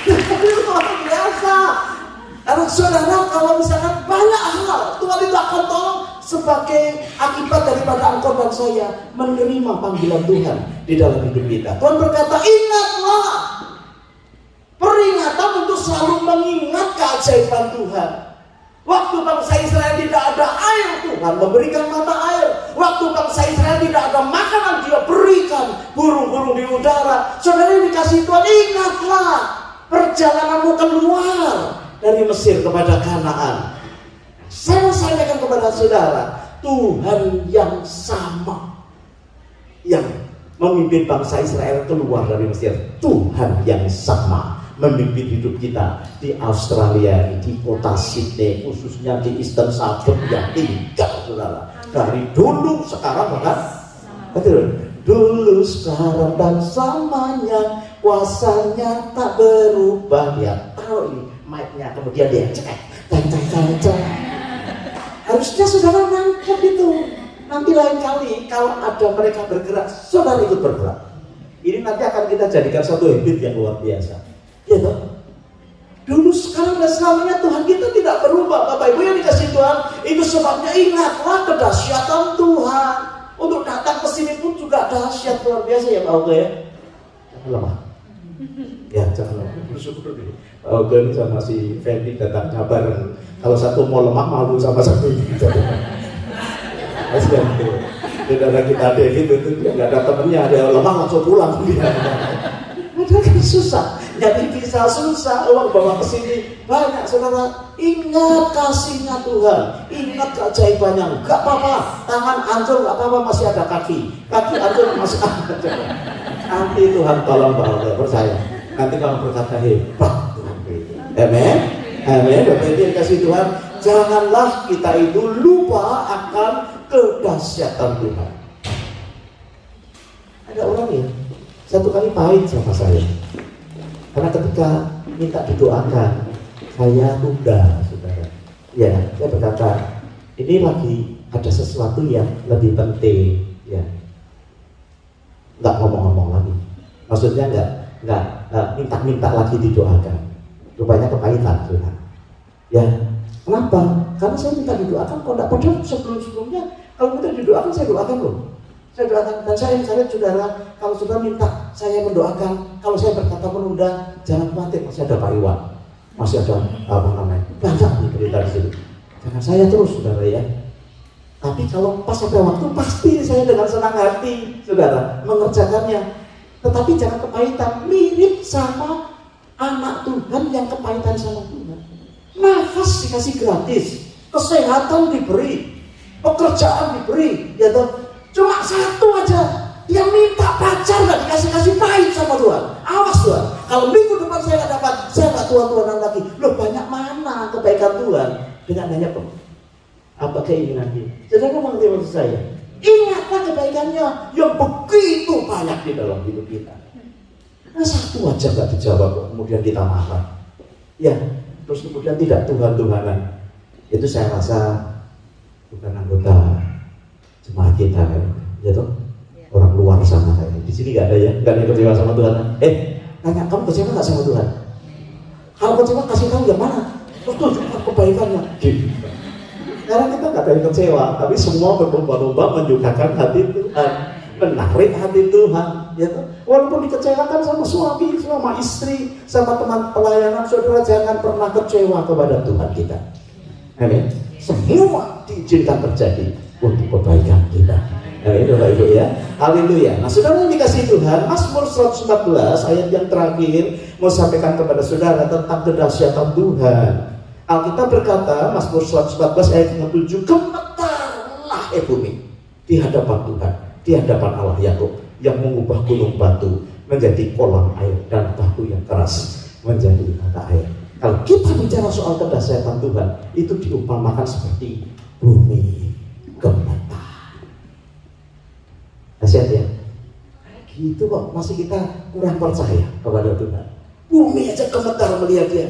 Tapi luar biasa. Karena saudara, kalau misalkan banyak hal Tuhan itu akan tolong sebagai akibat daripada engkau dan saya menerima panggilan Tuhan di dalam hidup kita. Tuhan berkata, ingatlah, peringatan untuk selalu mengingat keajaiban Tuhan. Waktu bangsa Israel tidak ada air, Tuhan memberikan mata air. Waktu bangsa Israel tidak ada makanan, Dia berikan burung-burung di udara. Saudara dikasih Tuhan, ingatlah perjalananmu keluar dari Mesir kepada Kanaan. Saya sampaikan kepada saudara, Tuhan yang sama yang memimpin bangsa Israel keluar dari Mesir, Tuhan yang sama memimpin hidup kita di Australia, di kota Sydney, khususnya di Eastern Suburb yang tinggal saudara. Dari dulu sekarang bahkan betul, dulu sekarang dan selamanya, kuasanya tak berubah. Dia tahu ini mic-nya, kemudian dia cek. Harusnya saudara nangkep itu. Nanti lain kali kalau ada mereka bergerak, saudara ikut bergerak. Ini nanti akan kita jadikan satu habit yang luar biasa. Ya toh? Dulu sekarang dan selamanya Tuhan kita tidak berubah. Bapak Ibu yang dikasih Tuhan, itu sebabnya ingatlah kedahsyatan Tuhan. Untuk datang ke sini pun juga dahsyat luar biasa ya Pak Oke ya. Jangan lemah. Ya jangan lemah. Bersyukur dulu. Pak Oke ini sama si Fendi datangnya bareng. Kalau satu mau lemah malu sama satu ini. Kasihan itu. Saudara kita David itu dia nggak ada temennya, dia lemah langsung pulang dia. Padahal kan susah, nyari visa susah, uang bawa ke sini banyak. Saudara, ingat kasihnya Tuhan, ingat keajaibannya. Gak apa-apa, tangan hancur gak apa-apa, masih ada kaki hancur masih ada. Nanti Tuhan tolong bawa, percaya. Nanti kalau berkata hebat Tuhan. Amin, amin. Bapak Ibu yang kasih Tuhan, janganlah kita itu lupa akan kedahsyatan Tuhan. Ada orang ya, satu kali pahit sama saya, karena ketika minta didoakan, saya tunda, saudara. Ya, saya berkata, ini lagi ada sesuatu yang lebih penting, ya. Nggak ngomong-ngomong lagi, maksudnya nggak minta-minta lagi didoakan. Rupanya kepahitan, saudara. Ya, kenapa? Karena saya minta didoakan, kok nggak, padahal sebelum-sebelumnya kalau minta didoakan saya doakan loh. Saya doakan, dan saya saudara, kalau saudara minta saya mendoakan, kalau saya berkata menunda, jangan khawatir, masih ada Pak Iwan, masih ada banyak nih berita di sini. Jangan saya terus, saudara ya. Tapi kalau pas ada waktu, pasti saya dengan senang hati, saudara, mengerjakannya. Tetapi jangan kepahitan, mirip sama anak Tuhan yang kepahitan sama Tuhan. Nafas dikasih gratis, kesehatan diberi, pekerjaan diberi, ya toh. Cuma satu aja, dia minta pacar nggak dikasih pahit sama Tuhan. Awas Tuhan, kalau minggu depan saya nggak dapat, saya nggak tuan-tuanan lagi. Loh, banyak mana kebaikan Tuhan dengan hanya apa keinginan dia. Jadi mengerti maksud saya. Ingatlah kebaikannya yang begitu banyak di dalam hidup kita. Nah, satu aja nggak dijawab, kemudian kita marah. Ya, terus kemudian tidak Tuhan-Tuhanan. Itu saya rasa bukan anggota jemaat kita, ya toh, orang luar sana kayak di sini nggak ada ya, nggak ada yang kecewa sama Tuhan. Tanya, kamu kecewa nggak sama Tuhan? Kalau kecewa kasih tahu yang mana? Terus tunjukkan kebaikannya. Sekarang kita nggak ada yang kecewa, tapi semua berlomba-lomba menyukakan hati Tuhan, menarik hati Tuhan, ya toh. Walaupun dikecewakan sama suami, sama istri, sama teman pelayanan, saudara jangan pernah kecewa kepada Tuhan kita. Amin. Semua diizinkan terjadi untuk kebaikan kita. Amin, Bapak Ibu ya. Haleluya. Nah, saudara yang dikasihi Tuhan, Mazmur 114 ayat yang terakhir mau sampaikan kepada saudara tentang kedahsyatan Tuhan. Alkitab berkata, Mazmur 114 ayat 7, gemetarlah bumi di hadapan Tuhan, di hadapan Allah Yakub yang mengubah gunung batu menjadi kolam air dan batu yang keras menjadi mata air. Kalau kita bicara soal kedahsyatan Tuhan, itu diumpamakan seperti bumi gemetar. Nasihat ya, gitu kok masih kita kurang percaya kepada Tuhan. Bumi aja gemetar melihat dia.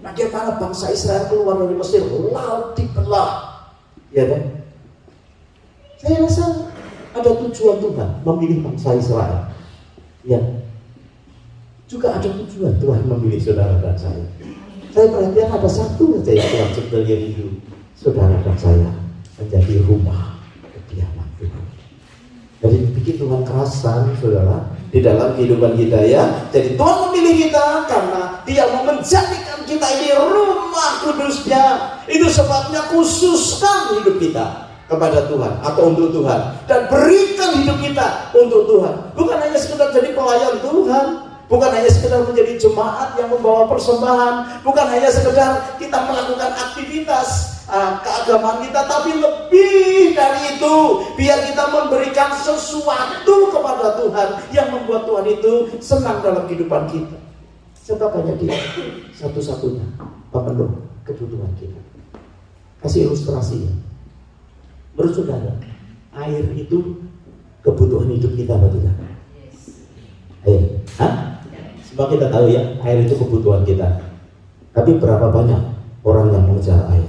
Bagaimana bangsa Israel keluar dari Mesir, laut dibelah, ya kan? Saya rasa ada tujuan Tuhan memilih bangsa Israel. Ya, juga ada tujuan Tuhan memilih saudara dan saya. Saya perhatikan ada satu saja yang Tuhan sebenarnya rindu, saudara dan saya menjadi rumah kediaman Tuhan. Jadi bikin Tuhan kerasan, saudara, di dalam kehidupan kita ya. Jadi Tuhan memilih kita karena Dia mau menjadikan kita ini rumah kudusnya. Itu sebabnya khususkan hidup kita kepada Tuhan atau untuk Tuhan, dan berikan hidup kita untuk Tuhan. Bukan hanya sekedar jadi pelayan Tuhan, bukan hanya sekedar menjadi jemaat yang membawa persembahan, bukan hanya sekedar kita melakukan aktivitas keagamaan kita, tapi lebih dari itu, biar kita memberikan sesuatu kepada Tuhan yang membuat Tuhan itu senang dalam kehidupan kita. Sebab hanya Dia satu-satunya pemenuh kebutuhan kita. Kasih ilustrasi ya. Menurut saudara, air itu kebutuhan hidup kita apa tidak? Air, semua kita tahu ya, air itu kebutuhan kita. Tapi berapa banyak orang yang mengejar air?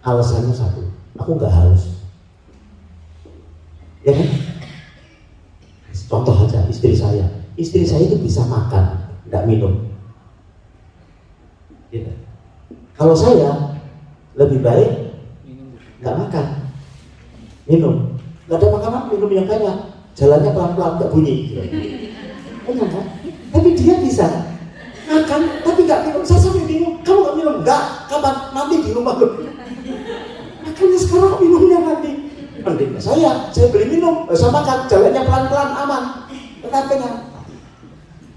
Alasannya satu, aku nggak haus, ya kan? Contoh aja istri saya itu bisa makan, nggak minum. Gitu. Kalau saya lebih baik nggak makan, minum, nggak ada makanan, minum yang banyak, jalannya pelan-pelan, nggak bunyi. Enak kan? Tapi dia bisa makan, tapi nggak minum. Saya sampai bingung, kamu nggak minum? Nggak, kapan? Nanti di rumah lu. Makanya sekarang minumnya nanti. Mending saya beli minum, saya makan, jalannya pelan-pelan aman. Kenapa?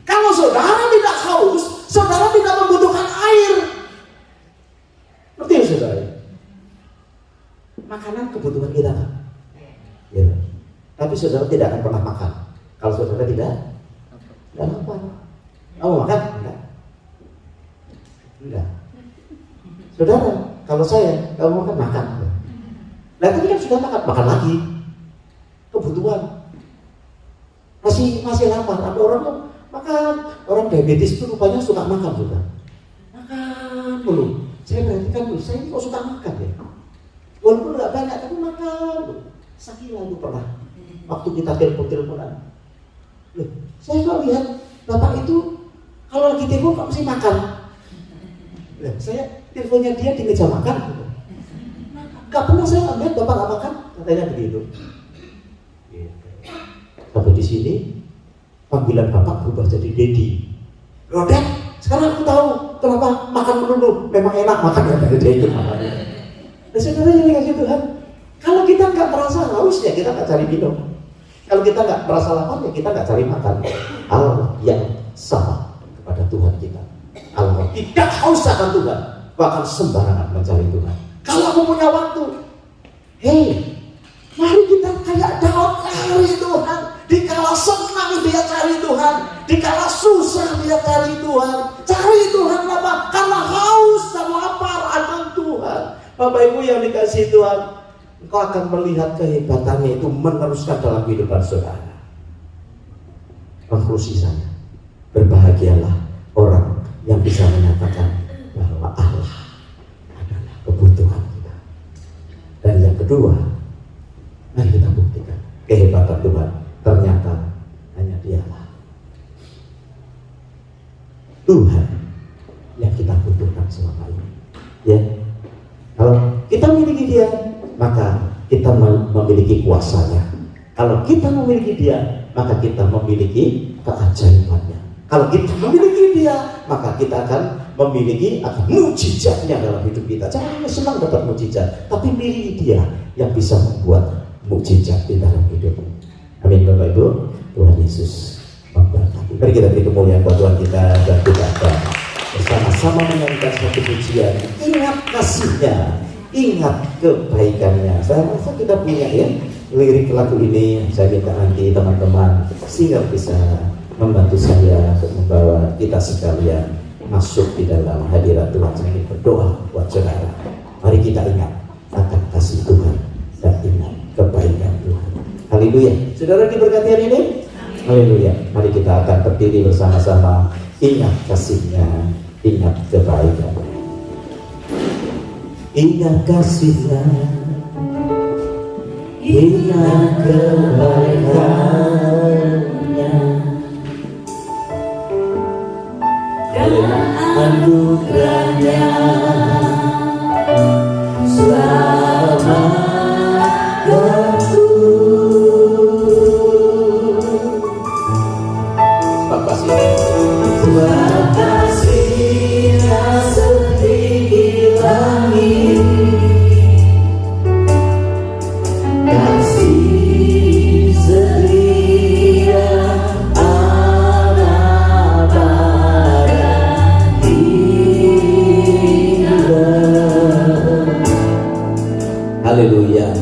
Kalau saudara tidak akan pernah makan kalau saudara tidak lapar. Mau makan? Enggak. Saudara, kalau saya mau makan. Nah, tadi kan sudah makan lagi. Kebutuhan. Masih lapar. Ada orang tuh makan. Orang diabetes itu rupanya suka makan juga. Makan dulu. Saya perhatikan dulu, saya ini kok suka makan ya. Walaupun nggak banyak, tapi makan. Sakila itu pernah. Waktu kita telepon-teleponan. Loh, saya kok lihat bapak itu kalau lagi telepon kok mesti makan. Loh, saya teleponnya dia di meja makan. Gak pernah saya lihat bapak nggak makan, katanya begitu. Sampai di sini panggilan bapak berubah jadi Dedi. Loh, Dad, sekarang aku tahu kenapa makan melulu. Memang enak makan ya, dia itu makannya. Dan saudara ini kasih Tuhan, kalau kita nggak merasa haus ya kita nggak cari minum. Kalau kita nggak merasa lapar ya kita nggak cari makan. Hal yang sama kepada Tuhan kita. Kalau tidak haus akan Tuhan, bahkan sembarangan mencari Tuhan. Kalau aku punya waktu, hei, mari kita kayak Daud cari Tuhan. Dikala senang dia cari Tuhan, dikala susah dia cari Tuhan. Cari Tuhan apa? Karena haus dan lapar akan Tuhan. Bapak Ibu yang dikasihi Tuhan, engkau akan melihat kehebatannya itu meneruskan dalam kehidupan saudara. Konklusi saya, berbahagialah orang yang bisa menyatakan bahwa Allah adalah kebutuhan kita. Dan yang kedua, mari kita buktikan kehebatan Tuhan. Ternyata hanya Dialah Tuhan yang kita butuhkan selama ini. Ya, kalau kita memiliki Dia, maka kita memiliki kuasanya. Kalau kita memiliki Dia, maka kita memiliki keajaibannya. Kalau kita memiliki Dia, maka kita akan memiliki mukjizatnya dalam hidup kita. Jangan senang dapat mukjizat, tapi miliki Dia yang bisa membuat mukjizat di dalam hidupmu. Amin Bapak Ibu. Tuhan Yesus memberkati. Mari kita beri kemuliaan buat Tuhan kita dan kita akan bersama-sama menyanyikan satu pujian. Ingat kasih-Nya, ingat kebaikannya. Saya rasa kita punya ya lirik lagu ini. Saya minta nanti teman-teman singer bisa membantu saya untuk membawa kita sekalian masuk di dalam hadirat Tuhan. Saya ingin berdoa buat saudara. Mari kita ingat akan kasih Tuhan dan ingat kebaikan Tuhan. Haleluya. Saudara diberkati hari ini? Haleluya. Mari kita akan berdiri bersama-sama. Ingat kasih-Nya, ingat kebaikan. Ingat kasih-Nya, ingat kebaikan-Nya, dan anugerah-Nya selama haleluya.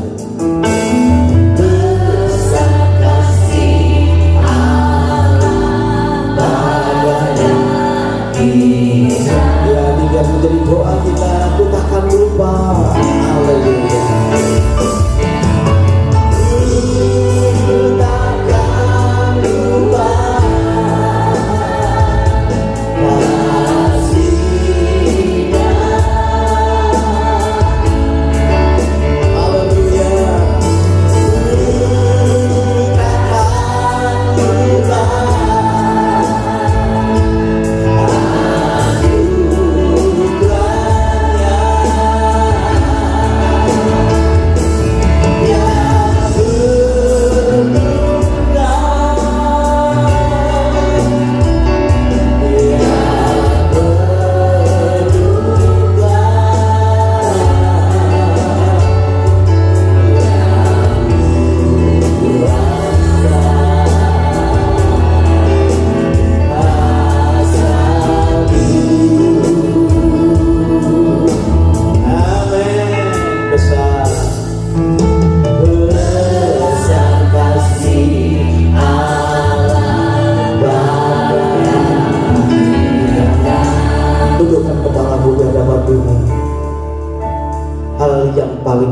Besar kasih Allah padanya.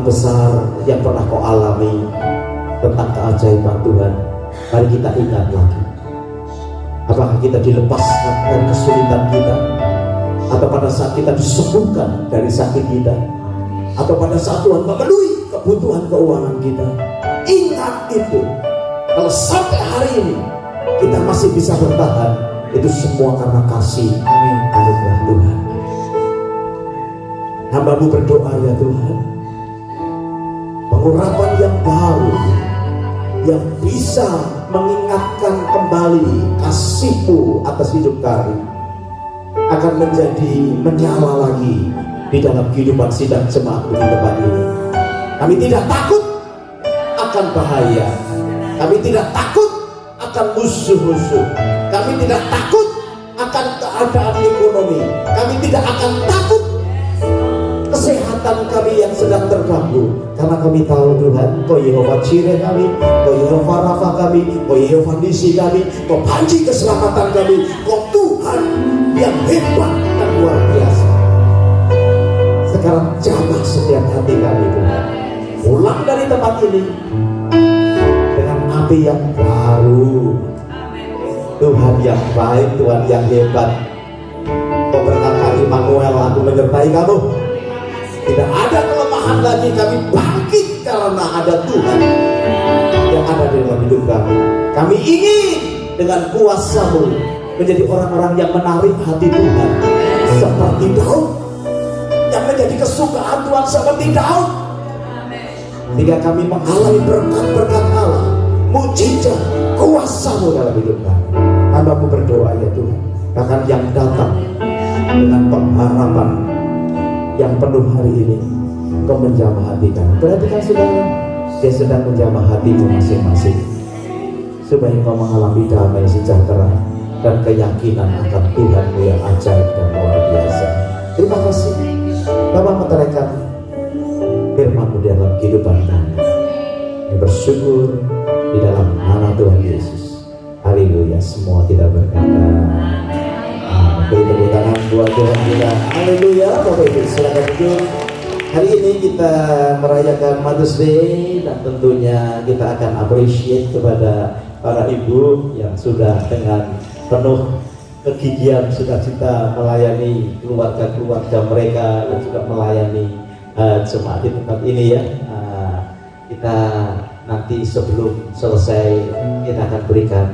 besar yang pernah kau alami, tentang keajaiban Tuhan, mari kita ingat lagi. Apakah kita dilepaskan dari kesulitan kita, atau pada saat kita disembuhkan dari sakit kita, atau pada saat Tuhan memenuhi kebutuhan keuangan kita. Ingat itu. Kalau sampai hari ini kita masih bisa bertahan, itu semua karena kasih anugerah Tuhan. Hamba-Mu berdoa ya Tuhan, pengurapan yang baru yang bisa mengingatkan kembali kasih-Mu atas hidup kami akan menjadi menyala lagi di dalam kehidupan sidang jemaat di tempat ini. Kami tidak takut akan bahaya, kami tidak takut akan musuh-musuh, kami tidak takut akan keadaan ekonomi, kami tidak akan takut kesehatan kami yang sedang terganggu, karena kami tahu Tuhan, Kau Yehova Jireh kami, Kau Yehova Rafa kami, Kau Yehova Nisi kami, Kau panci keselamatan kami, Kau Tuhan yang hebat dan luar biasa. Sekarang jamah setiap hati kami Tuhan, pulang dari tempat ini dengan api yang baru. Tuhan yang baik, Tuhan yang hebat. Kau berkata Immanuel, aku menyertai kamu. Tidak ada kelemahan lagi, kami bangkit karena ada Tuhan yang ada di dalam hidup kami. Kami ingin dengan kuasa-Mu menjadi orang-orang yang menarik hati Tuhan, seperti Daud, yang menjadi kesukaan Tuhan seperti Daud, hingga kami mengalami berkat-berkat Allah, mujizat kuasa-Mu dalam hidup kami. Hamba-Mu berdoa ya Tuhan, bahkan yang datang dengan pengharapan yang penuh hari ini, Engkau menjamah hati kami. Perhatikan saudara, Dia sedang menjamah hatimu masing-masing, supaya engkau mengalami damai sejahtera dan keyakinan akan Tuhan-Mu yang ajaib dan luar biasa. Terima kasih Bapak meteraikan firman-Mu di dalam kehidupan kami. Kami bersyukur di dalam nama Tuhan Yesus. Haleluya. Semua tidak berkata beri tepuk tangan buat Tuhan kita. Haleluya. Bapak Ibu silakan duduk. Hari ini kita merayakan Mother's Day, dan tentunya kita akan appreciate kepada para ibu yang sudah dengan penuh kegigihan sukacita melayani keluarga-keluarga mereka, dan juga melayani jemaat di tempat ini ya. Kita nanti sebelum selesai kita akan berikan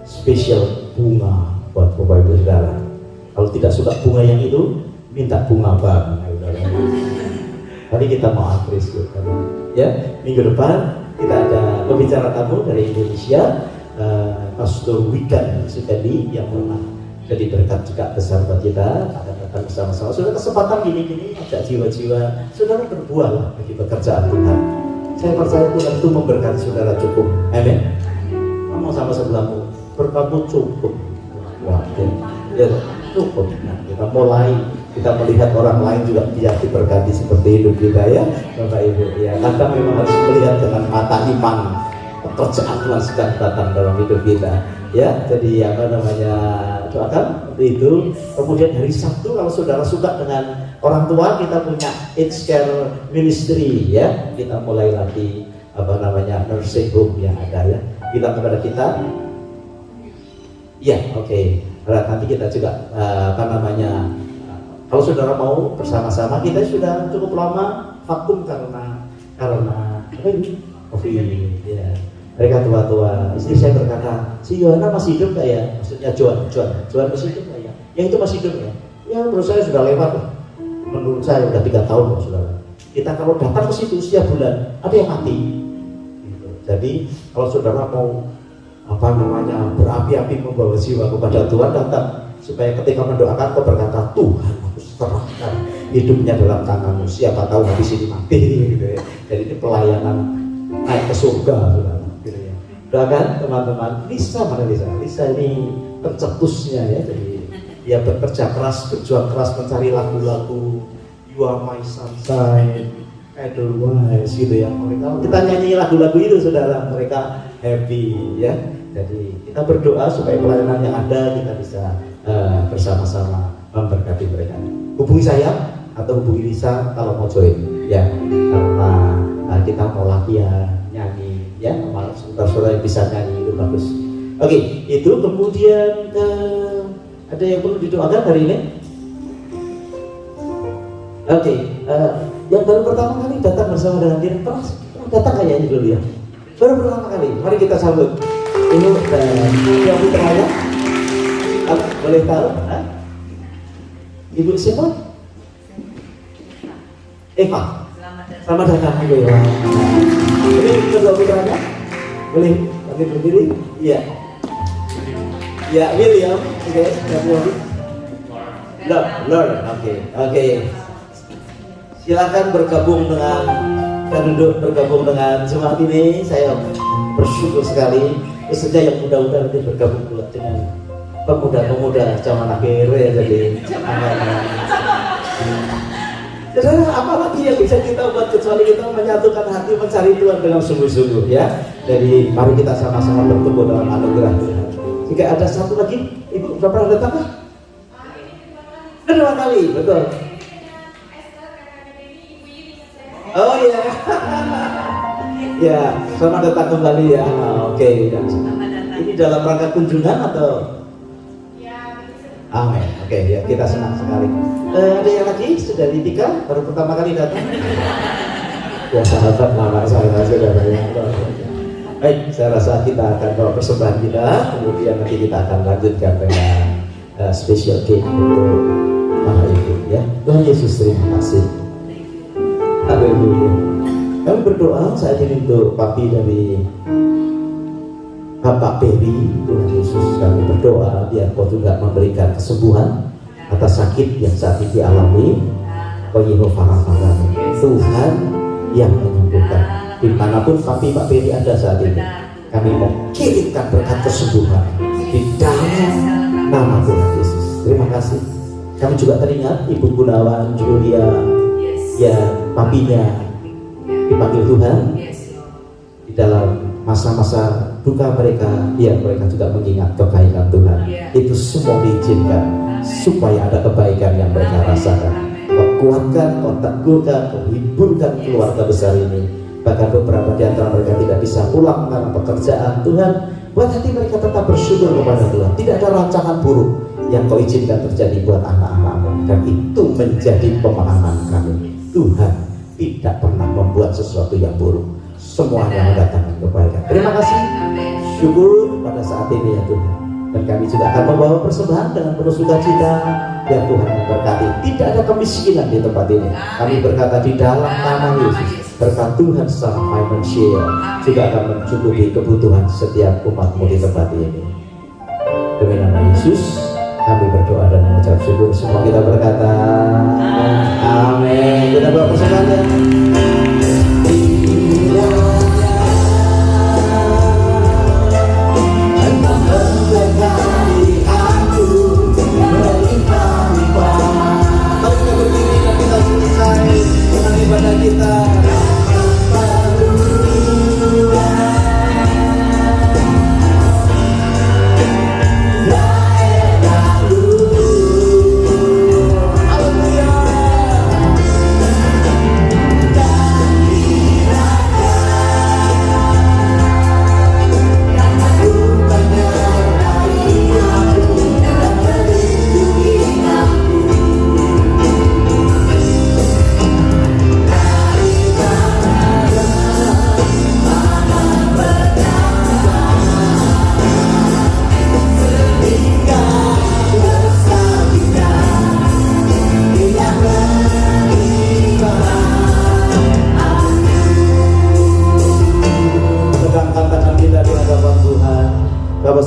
spesial bunga buat Bapak Ibu Saudara. Kalau tidak suka bunga yang itu, minta bunga baru. Tadi kita mau appreciate ya. Minggu depan kita ada pembicara tamu dari Indonesia, Pastor Wikan Sukadi, yang pernah jadi berkat juga besar buat kita, akan datang bersama-sama. Sudah kesempatan gini-gini ajak jiwa-jiwa saudara berbuah lah bagi pekerjaan Tuhan. Saya percaya Tuhan itu memberkati saudara cukup. Amin. Ngomong sama sebelahmu, berkatmu cukup. Wah, ya cukup. Nah, kita mulai, kita melihat orang lain juga biar diberkati seperti hidup kita ya, Bapak Ibu ya. Kita memang harus melihat dengan mata iman pekerjaan Tuhan sedang datang dalam hidup kita ya. Jadi doakan untuk itu. Kemudian hari Sabtu kalau saudara suka dengan orang tua, kita punya Aged Care Ministry ya. Kita mulai lagi nursing home yang ada ya. Bilang kepada kita ya, oke. Nanti kita juga kalau saudara mau bersama-sama, kita sudah cukup lama vakum karena COVID ya. Mereka tua-tua. Istri saya berkata, si Yohana masih hidup gak ya? Maksudnya Johan masih hidup gak ya? Yang itu masih hidup ya? Ya menurut saya sudah lewat. Menurut saya udah 3 tahun loh saudara. Kita kalau datang ke situ setiap bulan ada yang mati gitu. Jadi kalau saudara mau berapi-api membawa jiwa kepada Tuhan, datang supaya ketika mendoakan kau berkata, Tuhan aku serahkan hidupnya dalam tangan-Mu, siapa tahu habis ini mati gitu ya. Jadi ini pelayanan naik ke surga saudara gitu ya. Doakan teman-teman. Lisa mana Lisa? Lisa ini pencetusnya ya. Jadi dia bekerja keras, berjuang keras mencari lagu-lagu You Are My Sunshine, Edelweiss gitu ya. Kita nyanyi lagu-lagu itu saudara, mereka happy ya. Jadi kita berdoa supaya pelayanan yang ada kita bisa bersama-sama memberkati mereka. Hubungi saya atau hubungi Lisa kalau mau join ya, karena kita mau latihan nyanyi ya, malah saudara-saudara yang bisa nyanyi itu bagus. Oke, itu kemudian ada yang perlu didoakan hari ini? Oke, yang baru pertama kali datang bersama dengan kita, datang kayaknya dulu ya, baru pertama kali, mari kita sambut. Ini yang putranya, boleh tahu? Ibu siapa? Eva. Selamat datang. Ini kedua putranya, boleh kami berdiri? Iya. Ya, William. Oke, Lord. Oke. Silakan bergabung dengan bergabung dengan jemaat ini. Saya bersyukur sekali, khususnya yang muda-muda nanti bergabung pula dengan pemuda-pemuda zaman akhir ya, jadi saudara, apalagi yang bisa kita buat kecuali kita menyatukan hati mencari Tuhan dengan sungguh-sungguh ya. Jadi mari kita sama-sama bertumbuh dalam anugerah Tuhan. Jika ada satu lagi, Ibu sudah pernah datang kah? Kedua kali, betul. Oh iya. Ya, selamat datang kembali ya. Oke. Ini dalam rangka kunjungan atau? Amin. Oke, ya kita senang sekali. Ada yang lagi? Sudah Tika baru pertama kali datang. Ya sahabat lama saya sudah banyak. Baik, saya rasa kita akan bawa persembahan kita, kemudian nanti kita akan lanjutkan dengan special cake untuk Bapak Ibu ya. Tuhan Yesus terima kasih. Haleluya. Kami berdoa saat ini untuk papi dari Bapak Peri. Tuhan Yesus, kami berdoa biar Kau juga memberikan kesembuhan atas sakit yang saat ini dialami. Kau Yehova Rafa, Tuhan yang menyembuhkan. Dimanapun papi Pak Peri ada saat ini, kami mau kirimkan berkat kesembuhan di dalam nama Tuhan Yesus. Terima kasih. Kami juga teringat Ibu Gunawan, Julia, ya papinya dipanggil Tuhan di dalam masa-masa duka mereka, biar mereka juga mengingat kebaikan Tuhan. Itu semua diizinkan supaya ada kebaikan yang mereka rasakan. Kau kuatkan, kau teguhkan, kau hiburkan keluarga besar ini. Bahkan beberapa di antara mereka tidak bisa pulang karena pekerjaan. Tuhan, buat hati mereka tetap bersyukur kepada Tuhan. Tidak ada rancangan buruk yang Kau izinkan terjadi buat anak-anak-Mu, dan itu menjadi pemahaman kami. Tuhan tidak pernah membuat sesuatu yang buruk, semuanya mendatangkan kebaikan. Terima kasih, syukur pada saat ini ya Tuhan. Dan kami juga akan membawa persembahan dengan penuh sukacita, biar Tuhan memberkati. Tidak ada kemiskinan di tempat ini. Kami berkata di dalam nama Yesus, berkat Tuhan secara finansial juga akan mencukupi kebutuhan setiap umat-Mu di tempat ini. Demi nama Yesus kami berdoa dan mengucap syukur. Semua kita berkata amin. Kita bawa persembahan. Ibadah kita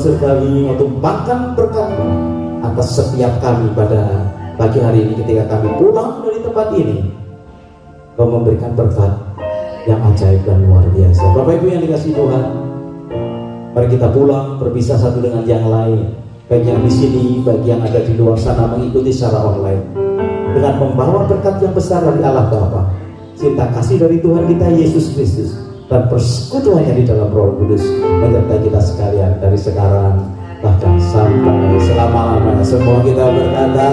surgawi untuk makan berkat atas setiap kami pada pagi hari ini. Ketika kami pulang dari tempat ini, Kau memberikan berkat yang ajaib dan luar biasa. Bapak Ibu yang dikasihi Tuhan, mari kita pulang berpisah satu dengan yang lain, baik yang di sini, baik yang ada di luar sana mengikuti secara online, dengan membawa berkat yang besar dari Allah Bapa, cinta kasih dari Tuhan kita Yesus Kristus, dan persekutuannya di dalam Roh Kudus menyertai kita sekalian dari sekarang bahkan sampai selama-lamanya. Semua kita berkata